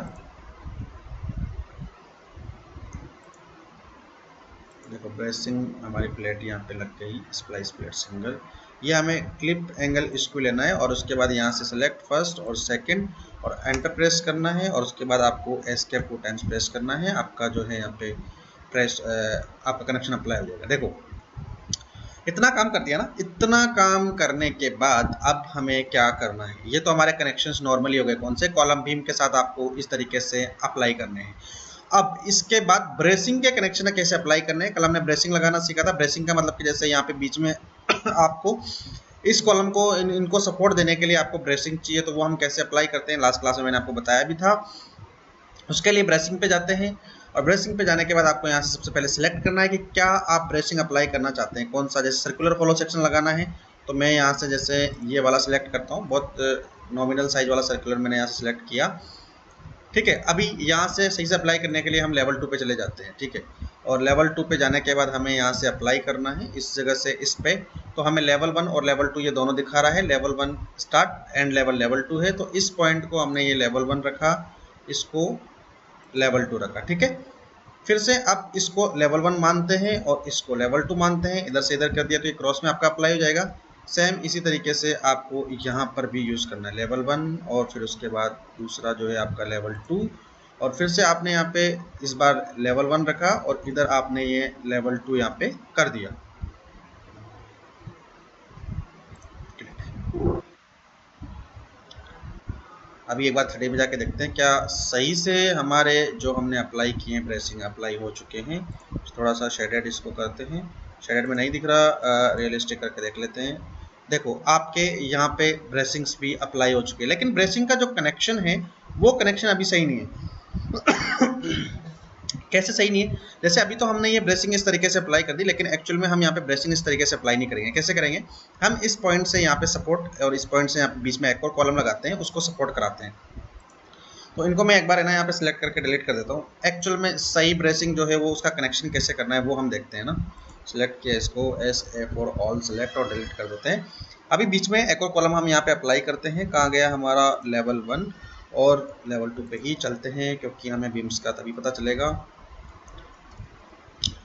देखो ब्रेसिंग हमारी प्लेट यहाँ पे लग गई, स्प्लाइस प्लेट सिंगल। ये हमें क्लिप एंगल स्क्यू लेना है और उसके बाद यहाँ से सिलेक्ट फर्स्ट और सेकंड और एंटर प्रेस करना है और उसके बाद आपको एस्केप 2 टाइम्स प्रेस करना है। आपका जो है यहाँ पे प्रेस आपका कनेक्शन अप्लाई हो जाएगा। देखो इतना काम कर दिया ना। इतना काम करने के बाद अब हमें क्या करना है, ये तो हमारे कनेक्शंस नॉर्मली हो गए, कौन से, कॉलम बीम के साथ आपको इस तरीके से अप्लाई करने हैं। अब इसके बाद ब्रेसिंग के कनेक्शन कैसे अप्लाई करने हैं। कल हमने ब्रेसिंग लगाना सीखा था। ब्रेसिंग का मतलब कि जैसे यहाँ पे बीच में आपको इस कॉलम को इनको सपोर्ट देने के लिए आपको ब्रेसिंग चाहिए, तो वो हम कैसे अप्लाई करते हैं लास्ट क्लास में मैंने आपको बताया भी था। उसके लिए ब्रेसिंग पे जाते हैं और ब्रेसिंग पे जाने के बाद आपको यहाँ से सबसे पहले सिलेक्ट करना है कि क्या आप ब्रेसिंग अप्लाई करना चाहते हैं, कौन सा। जैसे सर्कुलर फॉलो सेक्शन लगाना है तो मैं यहाँ से जैसे ये वाला सिलेक्ट करता हूँ, बहुत नॉमिनल साइज वाला सर्कुलर मैंने यहाँ से सिलेक्ट किया। ठीक है, अभी यहाँ से सही से अप्लाई करने के लिए हम लेवल 2 पे चले जाते हैं। ठीक है, और लेवल 2 पे जाने के बाद हमें यहाँ से अप्लाई करना है इस जगह से इस पे, तो हमें लेवल 1 और लेवल 2 ये दोनों दिखा रहा है। लेवल 1 स्टार्ट एंड लेवल 2 है, तो इस पॉइंट को हमने ये लेवल 1 रखा, इसको लेवल 2 रखा। ठीक है, फिर से अब इसको लेवल 1 मानते हैं और इसको लेवल 2 मानते हैं, इधर से इधर कर दिया तो ये क्रॉस में आपका अप्लाई हो जाएगा। सेम इसी तरीके से आपको यहाँ पर भी यूज़ करना है, लेवल 1 और फिर उसके बाद दूसरा जो है आपका लेवल 2, और फिर से आपने यहाँ पे इस बार लेवल 1 रखा और इधर आपने ये लेवल 2 यहाँ पे कर दिया। अभी एक बार 3D में जाके देखते हैं क्या सही से हमारे जो हमने अप्लाई किए हैं ब्रेसिंग अप्लाई हो चुके हैं। थोड़ा सा शेडेड इसको करते हैं, शेडेड में नहीं दिख रहा, रियलिस्टिक करके देख लेते हैं। देखो आपके यहाँ पे ब्रेसिंग्स भी अप्लाई हो चुके हैं, लेकिन ब्रेसिंग का जो कनेक्शन है वो कनेक्शन अभी सही नहीं है। कैसे सही नहीं है, जैसे अभी तो हमने ये ब्रेसिंग इस तरीके से अप्लाई कर दी, लेकिन एक्चुअल में हम यहाँ पे ब्रेसिंग इस तरीके से अप्लाई नहीं करेंगे। कैसे करेंगे, हम इस पॉइंट से यहाँ पे सपोर्ट और इस पॉइंट से यहाँ पे बीच में एक और कॉलम लगाते हैं, उसको सपोर्ट कराते हैं। तो इनको मैं एक बार है ना यहाँ पे सिलेक्ट करके डिलीट कर देता हूँ। एक्चुअल में सही ब्रेसिंग जो है वो उसका कनेक्शन कैसे करना है वो हम देखते हैं ना। सिलेक्ट किया इसको, SA फॉर ऑल सिलेक्ट और डिलीट कर देते हैं। अभी बीच में एक और कॉलम हम यहाँ पे अप्लाई करते हैं, कहाँ गया हमारा लेवल 1, और लेवल 2 पे ही चलते हैं क्योंकि हमें बीम्स का तभी पता चलेगा।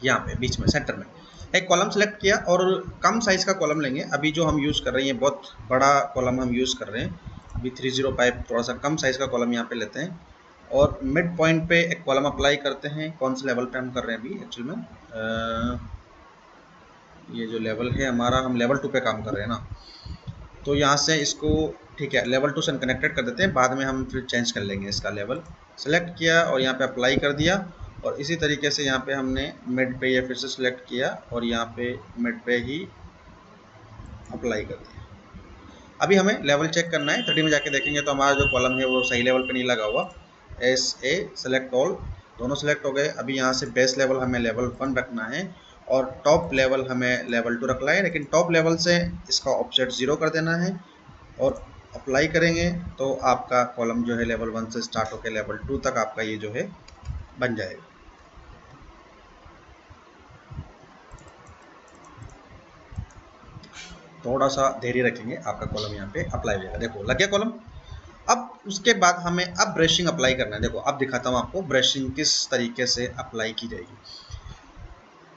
यहाँ पे बीच में सेंटर में एक कॉलम सेलेक्ट किया और कम साइज का कॉलम लेंगे। अभी जो हम यूज़ कर रहे हैं बहुत बड़ा कॉलम हम यूज़ कर रहे हैं, अभी 305, थोड़ा सा कम साइज का कॉलम यहाँ पे लेते हैं और मिड पॉइंट पे एक कॉलम अप्लाई करते हैं। कौन से लेवल पे हम कर रहे हैं अभी एक्चुअल में, ये जो लेवल है हमारा, हम लेवल 2 पे काम कर रहे हैं ना, तो यहाँ से इसको ठीक है लेवल 2 से कनेक्टेड कर देते हैं, बाद में हम फिर चेंज कर लेंगे इसका लेवल। सेलेक्ट किया और यहाँ पे अप्लाई कर दिया और इसी तरीके से यहाँ पे हमने मिड पे ये फिर से सिलेक्ट किया और यहाँ पे मिड पे ही अप्लाई कर दिया। अभी हमें लेवल चेक करना है, 3D में जाके देखेंगे तो हमारा जो कॉलम है वो सही लेवल पे नहीं लगा हुआ। एस ए सेलेक्ट ऑल, दोनों सेलेक्ट हो गए। अभी यहाँ से बेस लेवल हमें लेवल 1 रखना है और टॉप लेवल हमें लेवल 2 रखना है, लेकिन टॉप लेवल से इसका ऑफसेट 0 कर देना है और अप्लाई करेंगे तो आपका कॉलम जो है लेवल 1 से स्टार्ट होकर लेवल 2 तक आपका ये जो है बन जाएगा। थोड़ा सा धैर्य रखेंगे, आपका कॉलम यहाँ पे अप्लाई हो जाएगा। देखो लग गया कॉलम। अब उसके बाद हमें अब ब्रशिंग अप्लाई करना है। देखो अब दिखाता हूँ आपको ब्रशिंग किस तरीके से अप्लाई की जाएगी।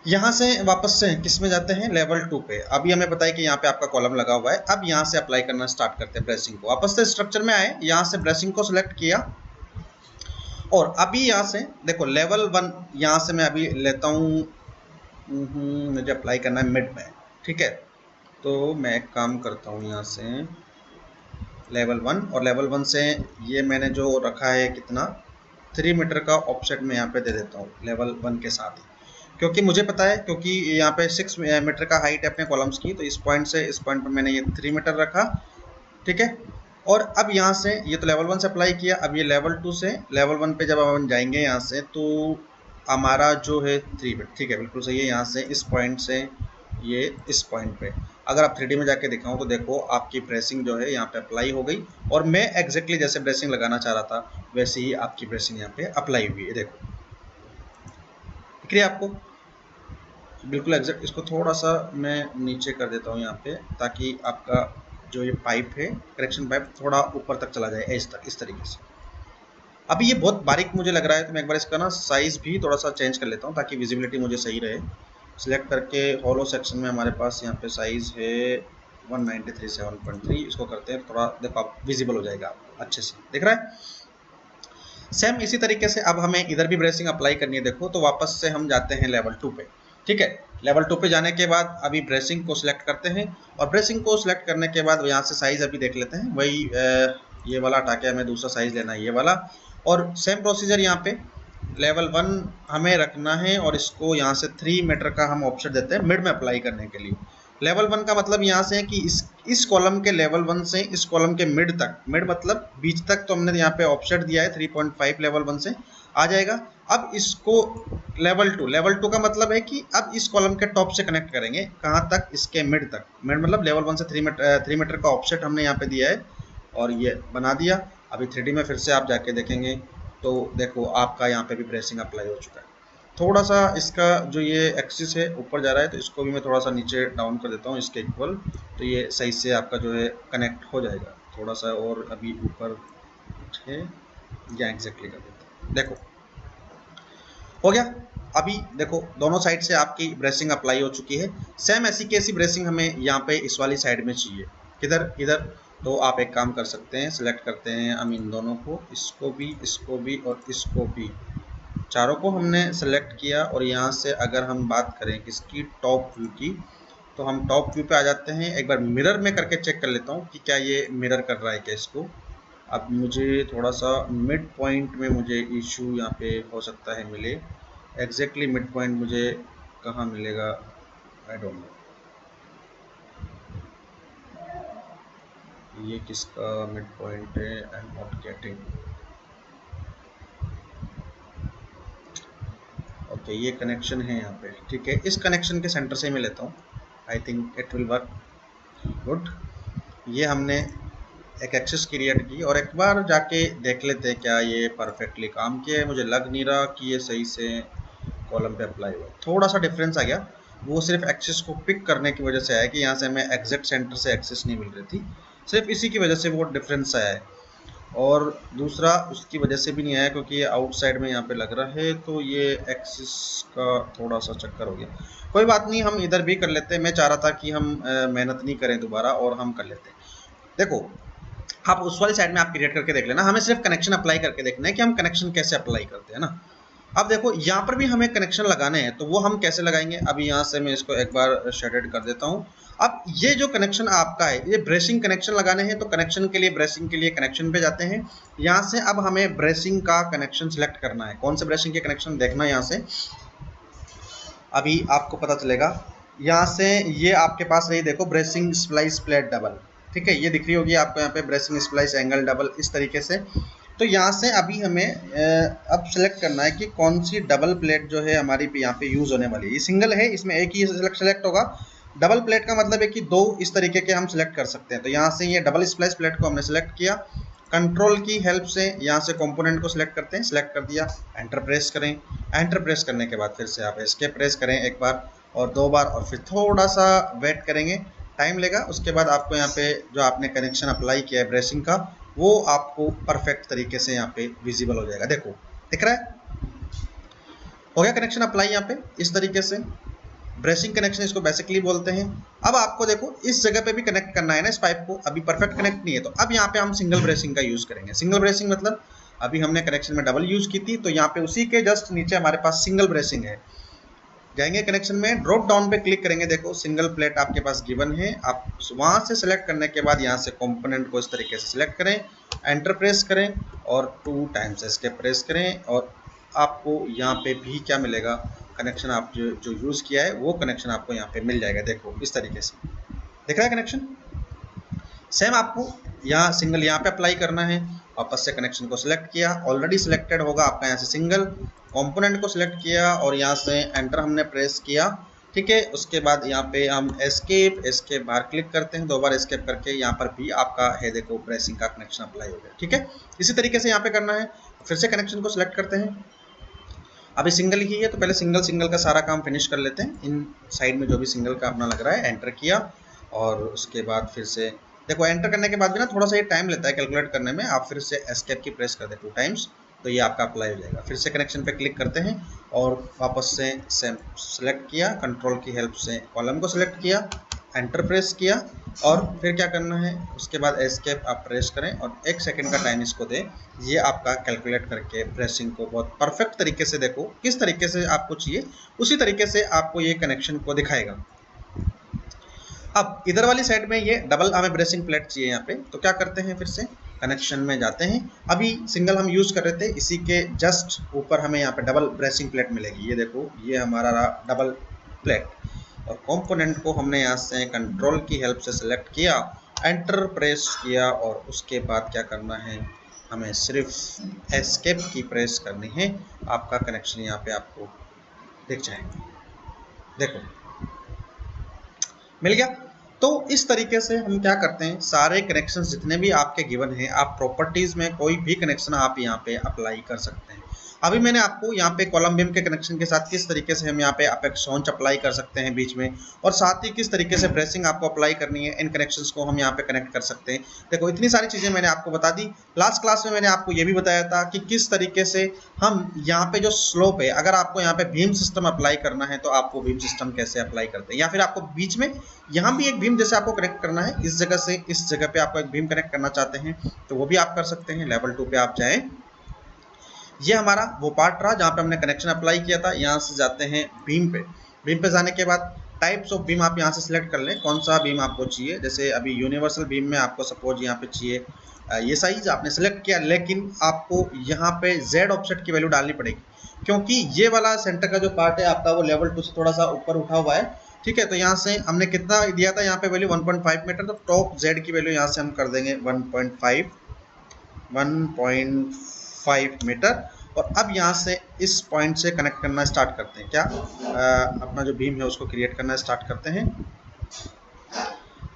यहाँ से वापस से किस में जाते हैं, लेवल 2 पे। अभी हमें पता है कि यहाँ पे आपका कॉलम लगा हुआ है। अब यहाँ से अप्लाई करना स्टार्ट करते हैं ब्रशिंग को। वापस से स्ट्रक्चर में आए, यहाँ से ब्रशिंग को सिलेक्ट किया और अभी यहाँ से देखो लेवल 1 यहाँ से मैं अभी लेता हूँ, मुझे अप्लाई करना है मिड में, ठीक है। तो मैं एक काम करता हूँ, यहाँ से लेवल 1 और लेवल 1 से ये मैंने जो रखा है कितना 3 मीटर का ऑफसेट में यहाँ पे दे देता हूँ लेवल 1 के साथ ही, क्योंकि मुझे पता है क्योंकि यहाँ पे 6 मीटर का हाइट है अपने कॉलम्स की, तो इस पॉइंट से इस पॉइंट पर मैंने ये 3 मीटर रखा, ठीक है। और अब यहाँ से ये तो लेवल 1 से अप्लाई किया, अब ये लेवल 2 से लेवल 1 पे जब हम जाएंगे यहाँ से तो हमारा जो है 3 मीटर, ठीक है, बिल्कुल सही है। यहाँ से इस पॉइंट से ये इस पॉइंट पे अगर आप 3D में जाके दिखाऊं तो देखो आपकी ब्रेसिंग जो है यहाँ पे अप्लाई हो गई और मैं एग्जैक्टली जैसे ब्रेसिंग लगाना चाह रहा था वैसे ही आपकी ब्रेसिंग यहाँ पे अप्लाई हुई है। देखो दिख रही है आपको बिल्कुल एग्जैक्ट। इसको थोड़ा सा मैं नीचे कर देता हूँ यहाँ पे ताकि आपका जो ये पाइप है करेक्शन पाइप थोड़ा ऊपर तक चला जाए एज तक, इस तरीके से। अभी ये बहुत बारीक मुझे लग रहा है तो मैं एक बार इसका ना साइज भी थोड़ा सा चेंज कर लेता हूँ ताकि विजिबिलिटी मुझे सही रहे। सिलेक्ट करके हॉलो सेक्शन में हमारे पास यहाँ पे साइज है 1937.3, इसको करते हैं थोड़ा, देखो आप विजिबल हो जाएगा आपको अच्छे से दिख रहा है। सेम इसी तरीके से अब हमें इधर भी ब्रेसिंग अप्लाई करनी है। देखो तो वापस से हम जाते हैं लेवल 2 पे, ठीक है। लेवल 2 पे जाने के बाद अभी ब्रेसिंग को सिलेक्ट करते हैं और ब्रेसिंग को सिलेक्ट करने के बाद यहाँ से साइज अभी देख लेते हैं, वही ये वाला हटा के हमें दूसरा साइज लेना है, ये वाला। और सेम प्रोसीजर यहाँ पे लेवल 1 हमें रखना है और इसको यहाँ से 3 मीटर का हम ऑप्शन देते हैं मिड में अप्लाई करने के लिए। लेवल 1 का मतलब यहाँ से है कि इस कॉलम के लेवल 1 से इस कॉलम के मिड तक, मिड मतलब बीच तक, तो हमने यहाँ पे ऑफसेट दिया है 3.5 लेवल 1 से आ जाएगा। अब इसको लेवल 2 का मतलब है कि अब इस कॉलम के टॉप से कनेक्ट करेंगे, कहाँ तक, इसके मिड तक। मिड मतलब लेवल 1 से 3 मीटर का ऑफसेट हमने यहाँ पे दिया है और ये बना दिया। अभी 3D में फिर से आप जाके देखेंगे तो देखो आपका यहाँ पे भी ब्रेसिंग अप्लाई हो चुका है। थोड़ा सा इसका जो ये एक्सिस है ऊपर जा रहा है तो इसको भी मैं थोड़ा सा नीचे डाउन कर देता हूँ इसके इक्वल, तो ये सही से आपका जो है कनेक्ट हो जाएगा। थोड़ा सा और अभी ऊपर है या एग्जैक्टली कर देता हूँ, देखो हो गया। अभी देखो दोनों साइड से आपकी ब्रेसिंग अप्लाई हो चुकी है। सेम ऐसी कैसी ब्रेसिंग हमें यहाँ पे इस वाली साइड में चाहिए, किधर, इधर। तो आप एक काम कर सकते हैं, सिलेक्ट करते हैं हम इन दोनों को, इसको भी और इसको भी, चारों को हमने सेलेक्ट किया। और यहाँ से अगर हम बात करें किसकी, टॉप व्यू की, तो हम टॉप व्यू पे आ जाते हैं। एक बार मिरर में करके चेक कर लेता हूँ कि क्या ये मिरर कर रहा है क्या इसको। अब मुझे थोड़ा सा मिड पॉइंट में मुझे इशू यहाँ पे हो सकता है मिले, एग्जैक्टली मिड पॉइंट मुझे कहाँ मिलेगा, आई डोंट नो। ये किसका मिड पॉइंट है, I am not getting. Okay ये कनेक्शन है यहाँ पे, ठीक है। इस कनेक्शन के सेंटर से मैं लेता हूँ, I think it will work good. ये हमने एक एक्सेस क्रिएट की और एक बार जाके देख लेते हैं क्या ये परफेक्टली काम किया है। मुझे लग नहीं रहा कि ये सही से कॉलम पे अप्लाई हुआ, थोड़ा सा डिफरेंस आ गया। वो सिर्फ एक्सेस को पिक करने की वजह से आया कि यहाँ से हमें एग्जैक्ट सेंटर से एक्सेस नहीं मिल रही थी, सिर्फ इसी की वजह से वो डिफरेंस आया है। और दूसरा उसकी वजह से भी नहीं आया क्योंकि ये आउटसाइड में यहाँ पे लग रहा है, तो ये एक्सिस का थोड़ा सा चक्कर हो गया। कोई बात नहीं, हम इधर भी कर लेते हैं। मैं चाह रहा था कि हम मेहनत नहीं करें दोबारा और हम कर लेते हैं। देखो आप उस वाली साइड में आप क्रिएट करके देख लेना, हमें सिर्फ कनेक्शन अप्लाई करके देखना है कि हम कनेक्शन कैसे अप्लाई करते हैं ना। अब देखो यहाँ पर भी हमें कनेक्शन लगाने हैं, तो वो हम कैसे लगाएंगे? अभी यहाँ से मैं इसको एक बार शेडेड कर देता हूँ। अब ये जो कनेक्शन आपका है, ये ब्रेसिंग कनेक्शन लगाने हैं, तो कनेक्शन के लिए ब्रेसिंग के लिए कनेक्शन पे जाते हैं। यहाँ से अब हमें ब्रेसिंग का कनेक्शन सिलेक्ट करना है। कौन से ब्रेसिंग के कनेक्शन देखना है यहाँ से, अभी आपको पता चलेगा। यहाँ से ये आपके पास रही, देखो ब्रेसिंग स्प्लाइस प्लेट डबल, ठीक है, ये दिख रही होगी आपको यहाँ पे ब्रेसिंग स्प्लाइस एंगल डबल, इस तरीके से। तो यहाँ से अभी हमें अब सेलेक्ट करना है कि कौन सी डबल प्लेट जो है हमारी यहाँ पे यूज़ होने वाली है। ये सिंगल है, इसमें एक ही सेलेक्ट होगा। डबल प्लेट का मतलब है कि दो इस तरीके के हम सिलेक्ट कर सकते हैं। तो यहाँ से ये डबल स्प्लाइस प्लेट को हमने सेलेक्ट किया, कंट्रोल की हेल्प से यहाँ से कंपोनेंट को सिलेक्ट करते हैं, सिलेक्ट कर दिया, एंटर प्रेस करें। एंटर प्रेस करने के बाद फिर से आप एस्केप प्रेस करें एक बार और दो बार, और फिर थोड़ा सा वेट करेंगे, टाइम लेगा। उसके बाद आपको यहाँ पे जो आपने कनेक्शन अप्लाई किया है ब्रेसिंग का, वो आपको परफेक्ट तरीके से यहाँ पे विजिबल हो जाएगा। देखो दिख रहा है, हो गया कनेक्शन अप्लाई यहाँ पे इस तरीके से। ब्रेसिंग कनेक्शन इसको बेसिकली बोलते हैं। अब आपको देखो इस जगह पे भी कनेक्ट करना है ना इस पाइप को, अभी परफेक्ट कनेक्ट नहीं है, तो अब यहाँ पे हम सिंगल ब्रेसिंग का यूज करेंगे। सिंगल ब्रेसिंग मतलब अभी हमने कनेक्शन में डबल यूज की थी, तो यहाँ पे उसी के जस्ट नीचे हमारे पास सिंगल ब्रेसिंग है। जाएंगे कनेक्शन में, ड्रॉप डाउन पे क्लिक करेंगे, देखो सिंगल प्लेट आपके पास गिवन है। आप वहां से सिलेक्ट करने के बाद यहाँ से कंपोनेंट को इस तरीके से सिलेक्ट करें, एंटर प्रेस करें और 2 टाइम्स एस्केप प्रेस करें, और आपको यहाँ पे भी क्या मिलेगा, कनेक्शन आप जो यूज़ किया है वो कनेक्शन आपको यहाँ पे मिल जाएगा। देखो इस तरीके से दिख रहा है कनेक्शन। सेम आपको यहाँ सिंगल यहाँ पे अप्लाई करना है, वापस से कनेक्शन को सिलेक्ट किया, ऑलरेडी सिलेक्टेड होगा आपका, यहाँ से सिंगल कंपोनेंट को सिलेक्ट किया और यहाँ से एंटर हमने प्रेस किया, ठीक है। उसके बाद यहाँ पे हम एस्केप बार क्लिक करते हैं, 2 बार एस्केप करके यहाँ पर भी आपका है, देखो ब्रेसिंग का कनेक्शन अप्लाई हो गया, ठीक है। इसी तरीके से यहाँ पे करना है। फिर से कनेक्शन को सिलेक्ट करते हैं, अभी सिंगल ही है तो पहले सिंगल का सारा काम फिनिश कर लेते हैं। इन साइड में जो भी सिंगल का अपना लग रहा है, एंटर किया और उसके बाद फिर से देखो एंटर करने के बाद भी ना थोड़ा सा ये टाइम लेता है कैलकुलेट करने में। आप फिर से एस्केप की प्रेस कर दे 2 टाइम्स, तो ये आपका अप्लाई हो जाएगा। फिर से कनेक्शन पे क्लिक करते हैं और वापस से सेम सेलेक्ट किया, कंट्रोल की हेल्प से कॉलम को सिलेक्ट किया, एंटर प्रेस किया और फिर क्या करना है, उसके बाद एस्केप आप प्रेस करें और 1 सेकंड का टाइम इसको दें। ये आपका कैलकुलेट करके प्रेसिंग को बहुत परफेक्ट तरीके से, देखो किस तरीके से आपको चाहिए उसी तरीके से आपको ये कनेक्शन को दिखाएगा। अब इधर वाली साइड में ये डबल हमें ब्रेसिंग प्लेट चाहिए यहाँ पे, तो क्या करते हैं, फिर से कनेक्शन में जाते हैं। अभी सिंगल हम यूज कर रहे थे, इसी के जस्ट ऊपर हमें यहाँ पे डबल ब्रेसिंग प्लेट मिलेगी। ये देखो ये हमारा डबल प्लेट, और कंपोनेंट को हमने यहाँ से कंट्रोल की हेल्प से सिलेक्ट किया, एंटर प्रेस किया और उसके बाद क्या करना है, हमें सिर्फ एस्केप की प्रेस करनी है। आपका कनेक्शन यहाँ पे आपको दिख जाएगा, देखो मिल गया। तो इस तरीके से हम क्या करते हैं, सारे कनेक्शंस जितने भी आपके गिवन हैं, आप प्रॉपर्टीज में कोई भी कनेक्शन आप यहाँ पे अप्लाई कर सकते हैं। अभी मैंने आपको यहाँ पे कॉलम बीम के कनेक्शन के साथ किस तरीके से हम यहाँ पे अपेक्स नॉच अप्लाई कर सकते हैं बीच में, और साथ ही किस तरीके से ब्रेसिंग आपको अप्लाई करनी है, इन कनेक्शंस को हम यहाँ पे कनेक्ट कर सकते हैं। देखो इतनी सारी चीज़ें मैंने आपको बता दी। लास्ट क्लास में मैंने आपको ये भी बताया था कि किस तरीके से हम यहाँ पे जो स्लोप है, अगर आपको यहाँ पे बीम सिस्टम अप्लाई करना है तो आप वो बीम सिस्टम कैसे अप्लाई करते हैं, या फिर आपको बीच में यहाँ भी एक बीम जैसे आपको कनेक्ट करना है, इस जगह से इस जगह पे आपको एक बीम कनेक्ट करना चाहते हैं तो वो भी आप कर सकते हैं। लेवल 2 पे आप जाएं, ये हमारा वो पार्ट रहा जहाँ पे हमने कनेक्शन अप्लाई किया था। यहाँ से जाते हैं बीम पे, बीम पे जाने के बाद टाइप्स ऑफ बीम आप यहाँ से सिलेक्ट कर लें, कौन सा बीम आपको चाहिए। जैसे अभी यूनिवर्सल बीम में आपको सपोज यहाँ पे चाहिए ये साइज आपने सेलेक्ट किया, लेकिन आपको यहाँ पे Z ऑफसेट की वैल्यू डालनी पड़ेगी, क्योंकि ये वाला सेंटर का जो पार्ट है आपका वो लेवल 2 से थोड़ा सा ऊपर उठा हुआ है, ठीक है। तो यहाँ से हमने कितना दिया था, यहाँ पे वैल्यू 1.5 मीटर, तो टॉप Z की वैल्यू यहाँ से हम कर देंगे 1.5 मीटर। और अब यहाँ से इस पॉइंट से कनेक्ट करना स्टार्ट करते हैं, क्या अपना जो बीम है उसको क्रिएट करना स्टार्ट करते हैं।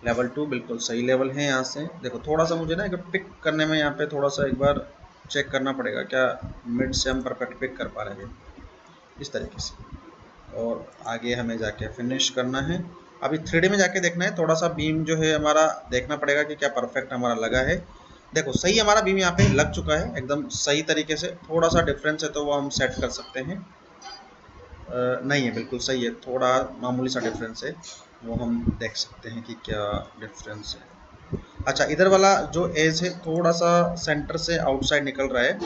लेवल 2 बिल्कुल सही लेवल है। यहाँ से देखो थोड़ा सा मुझे ना पिक करने में यहाँ पे थोड़ा सा एक बार चेक करना पड़ेगा, क्या मिड से हम परफेक्ट पिक कर पा रहे हैं इस तरीके से, और आगे हमें जाके फिनिश करना है। अभी 3D में जाके देखना है, थोड़ा सा बीम जो है हमारा देखना पड़ेगा कि क्या परफेक्ट हमारा लगा है। देखो सही हमारा बीम यहाँ पे लग चुका है एकदम सही तरीके से। थोड़ा सा डिफरेंस है तो वो हम सेट कर सकते हैं, नहीं है बिल्कुल सही है, थोड़ा मामूली सा डिफरेंस है, वो हम देख सकते हैं कि क्या डिफरेंस है। अच्छा इधर वाला जो एज है थोड़ा सा सेंटर से आउटसाइड निकल रहा है,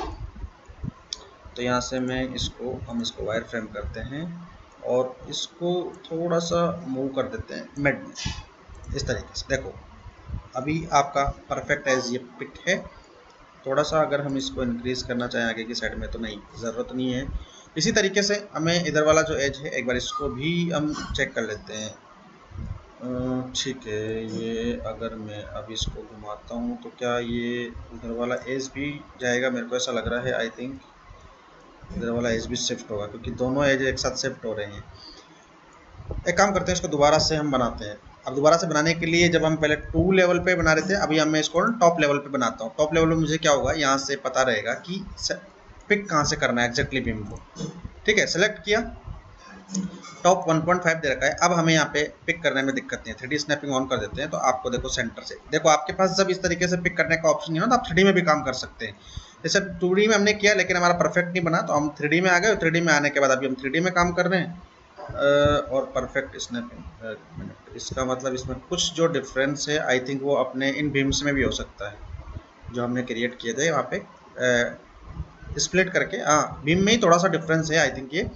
तो यहाँ से हम इसको वायर फ्रेम करते हैं और इसको थोड़ा सा मूव कर देते हैं मिड में, इस तरीके से। देखो अभी आपका परफेक्ट एज ये पिक है। थोड़ा सा अगर हम इसको इंक्रीज करना चाहें आगे की साइड में तो नहीं, ज़रूरत नहीं है। इसी तरीके से हमें इधर वाला जो एज है एक बार इसको भी हम चेक कर लेते हैं। ठीक है, ये अगर मैं अब इसको घुमाता हूँ तो क्या ये इधर वाला एज भी जाएगा? मेरे को ऐसा लग रहा है। आई थिंक इधर वाला एज भी शिफ्ट होगा क्योंकि दोनों एज एक साथ शिफ्ट हो रहे हैं। एक काम करते हैं, इसको दोबारा से हम बनाते हैं। अब दोबारा से बनाने के लिए जब हम पहले 2 लेवल पे बना रहे थे, अभी मैं इसको टॉप लेवल पे बनाता हूँ। टॉप लेवल में मुझे क्या होगा, यहाँ से पता रहेगा कि पिक कहाँ से करना है एग्जैक्टली बीम को। ठीक है, सेलेक्ट किया, टॉप 1.5 दे रखा है। अब हमें यहाँ पे पिक करने में दिक्कत नहीं है। 3D स्नैपिंग ऑन कर देते हैं तो आपको देखो सेंटर से, देखो आपके पास जब इस तरीके से पिक करने का ऑप्शन नहीं हो तो आप 3D में भी काम कर सकते हैं। जैसे 2D में हमने किया लेकिन हमारा परफेक्ट नहीं बना तो हम 3D में आ गए। 3D में आने के बाद अभी हम 3D में काम कर रहे हैं और परफेक्ट स्नैपिंग। इसका मतलब इसमें कुछ जो डिफरेंस है आई थिंक वो अपने इन बीम्स में भी हो सकता है जो हमने क्रिएट किए थे वहाँ पे स्प्लिट करके। हाँ, बीम में ही थोड़ा सा डिफरेंस है आई थिंक ये,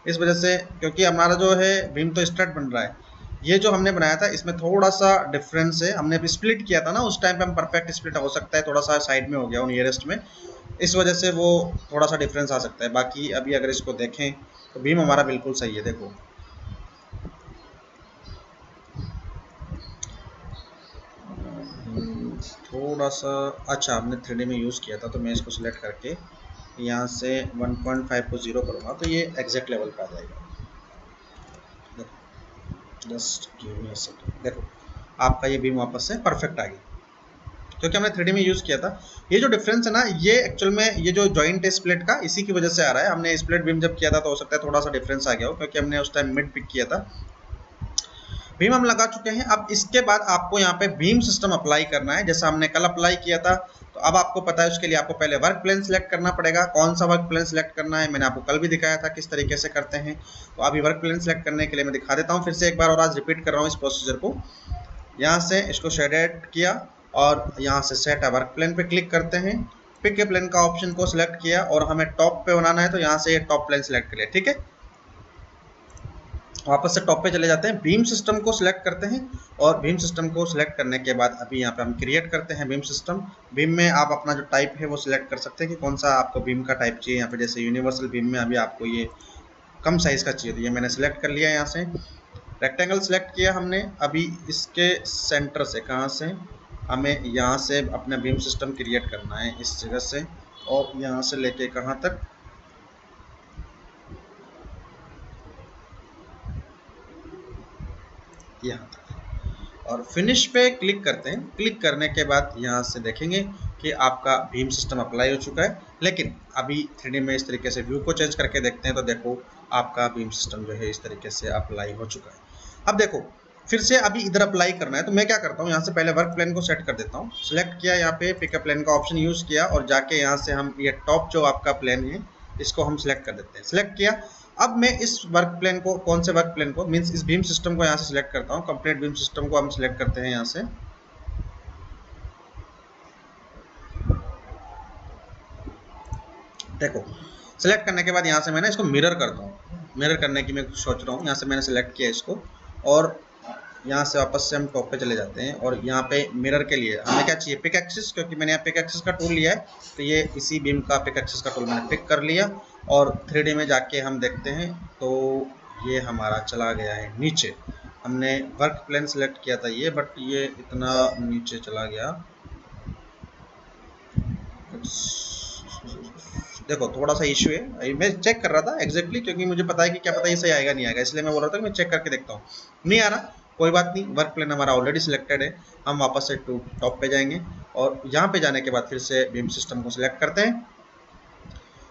इस वजह से, क्योंकि हमारा जो है बीम तो स्ट्रेट बन रहा है। ये जो हमने बनाया था इसमें थोड़ा सा डिफरेंस है। हमने अभी स्प्लिट किया था ना, उस टाइम पे हम परफेक्ट स्प्लिट हो सकता है, थोड़ा सा साइड में हो गया नियरेस्ट में, इस वजह से वो थोड़ा सा डिफरेंस आ सकता है। बाकी अभी अगर इसको देखें तो बीम हमारा बिल्कुल सही है। देखो थोड़ा सा अच्छा हमने 3D में यूज़ किया था तो मैं इसको सिलेक्ट करके यहाँ से 1.5 को 0 करूँगा तो ये एग्जैक्ट लेवल पे आ जाएगा। Just give me a second. देखो आपका ये बीम वापस से परफेक्ट आ गया क्योंकि हमने 3D में यूज़ किया था। ये जो डिफरेंस है ना, ये एक्चुअल में ये जो जॉइंट है स्प्लिट का, इसी की वजह से आ रहा है। हमने स्प्लिट बीम जब किया था तो हो सकता है थोड़ा सा डिफरेंस आ गया हो क्योंकि हमने उस टाइम मिड पिक किया था। बीम हम लगा चुके हैं। अब इसके बाद आपको यहाँ पे बीम सिस्टम अप्लाई करना है, जैसा हमने कल अप्लाई किया था। तो अब आपको पता है उसके लिए आपको पहले वर्क प्लेन सिलेक्ट करना पड़ेगा। कौन सा वर्क प्लेन सिलेक्ट करना है मैंने आपको कल भी दिखाया था किस तरीके से करते हैं। तो अभी वर्क प्लेन सिलेक्ट करने के लिए मैं दिखा देता हूँ फिर से एक बार, और आज रिपीट कर रहा हूँ इस प्रोसीजर को। यहाँ से इसको शेडेड किया और यहाँ से सेट वर्क प्लेन पे क्लिक करते हैं। पिक ए प्लेन का ऑप्शन को सिलेक्ट किया और हमें टॉप पे बनाना है तो यहाँ से ये टॉप प्लेन सिलेक्ट कर लिया। ठीक है, वापस से टॉप पे चले जाते हैं, बीम सिस्टम को सिलेक्ट करते हैं और बीम सिस्टम को सिलेक्ट करने के बाद अभी यहाँ पे हम क्रिएट करते हैं बीम सिस्टम। बीम में आप अपना जो टाइप है वो सिलेक्ट कर सकते हैं कि कौन सा आपको बीम का टाइप चाहिए। यहाँ पे जैसे यूनिवर्सल बीम में अभी आपको ये कम साइज़ का चाहिए तो ये मैंने सिलेक्ट कर लिया। यहाँ से रेक्टेंगल सिलेक्ट किया हमने। अभी इसके सेंटर से कहाँ से हमें यहाँ से अपना बीम सिस्टम क्रिएट करना है, इस जगह से, और यहाँ से लेके कहाँ तक, यहाँ तक, और फिनिश पे क्लिक करते हैं। क्लिक करने के बाद यहाँ से देखेंगे कि आपका बीम सिस्टम अप्लाई हो चुका है। लेकिन अभी 3D में इस तरीके से व्यू को चेंज करके देखते हैं तो देखो आपका बीम सिस्टम जो है इस तरीके से अप्लाई हो चुका है। अब देखो फिर से अभी इधर अप्लाई करना है तो मैं क्या करता हूँ, यहाँ से पहले वर्क प्लेन को सेट कर देता हूँ। सिलेक्ट किया, यहाँ पे पिक अ प्लेन का ऑप्शन यूज़ किया और जाके यहाँ से हम ये टॉप जो आपका प्लेन है इसको हम सिलेक्ट कर देते हैं। सिलेक्ट किया, अब मैं इस वर्क प्लेन को, कौन से वर्क प्लेन को, मीन्स इस बीम सिस्टम को यहाँ से सिलेक्ट करता हूँ। कंप्लीट बीम सिस्टम को हम सिलेक्ट करते हैं यहाँ से। देखो सिलेक्ट करने के बाद यहाँ से मैंने इसको मिरर करता हूँ। मिरर करने की मैं सोच रहा हूँ। यहाँ से मैंने सिलेक्ट किया इसको और यहाँ से वापस से हम टॉप पे चले जाते हैं और यहाँ पे मिरर के लिए हमें क्या चाहिए, पिक एक्सिस, क्योंकि मैंने यहाँ पिक एक्सिस का टूल लिया है तो ये इसी बीम का पिक एक्सिस का टूल मैंने पिक कर लिया। और 3D में जाके हम देखते हैं तो ये हमारा चला गया है नीचे। हमने वर्क प्लेन सिलेक्ट किया था ये, बट ये इतना नीचे चला गया। देखो थोड़ा सा इशू है, मैं चेक कर रहा था एग्जैक्टली क्योंकि मुझे पता है कि क्या पता ये सही आएगा नहीं आएगा, इसलिए मैं बोल रहा था कि मैं चेक करके देखता हूँ। नहीं आ रहा, कोई बात नहीं, वर्क प्लेन हमारा ऑलरेडी सिलेक्टेड है। हम वापस से टॉप पे जाएंगे और यहाँ पे जाने के बाद फिर से बीम सिस्टम को सिलेक्ट करते हैं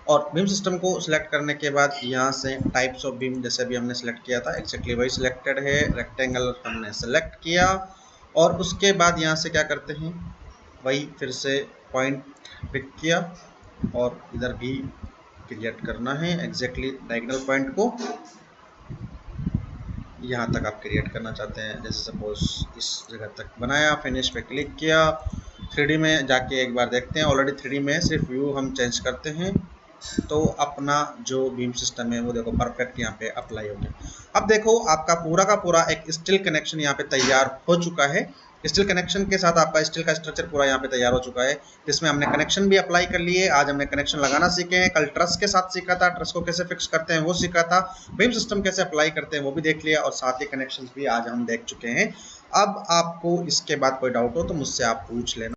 और बीम सिस्टम को सिलेक्ट करने के बाद यहाँ से टाइप्स ऑफ बीम, जैसे भी हमने सिलेक्ट किया था एक्जैक्टली वही सिलेक्टेड है। रेक्टेंगल हमने सेलेक्ट किया और उसके बाद यहाँ से क्या करते हैं, वही फिर से पॉइंट पिक किया और इधर भी क्रिएट करना है एग्जैक्टली डायगोनल पॉइंट को। यहाँ तक आप क्रिएट करना चाहते हैं, जैसे सपोज इस जगह तक बनाया, फिनिश पे क्लिक किया। 3D में जाके एक बार देखते हैं। ऑलरेडी 3D में सिर्फ व्यू हम चेंज करते हैं तो अपना जो बीम सिस्टम है वो देखो परफेक्ट यहाँ पे अप्लाई हो गया। अब देखो आपका पूरा का पूरा एक स्टील कनेक्शन यहाँ पे तैयार हो चुका है। स्टील कनेक्शन के साथ आपका स्टील का स्ट्रक्चर पूरा यहाँ पे तैयार हो चुका है, जिसमें हमने कनेक्शन भी अप्लाई कर लिए। आज हमने कनेक्शन लगाना सीखे हैं, कल ट्रस के साथ सीखा था, ट्रस को कैसे फिक्स करते हैं वो सीखा था, बीम सिस्टम कैसे अप्लाई करते हैं वो भी देख लिया, और साथ ही कनेक्शन भी आज हम देख चुके हैं। अब आपको इसके बाद कोई डाउट हो तो मुझसे आप पूछ लेना।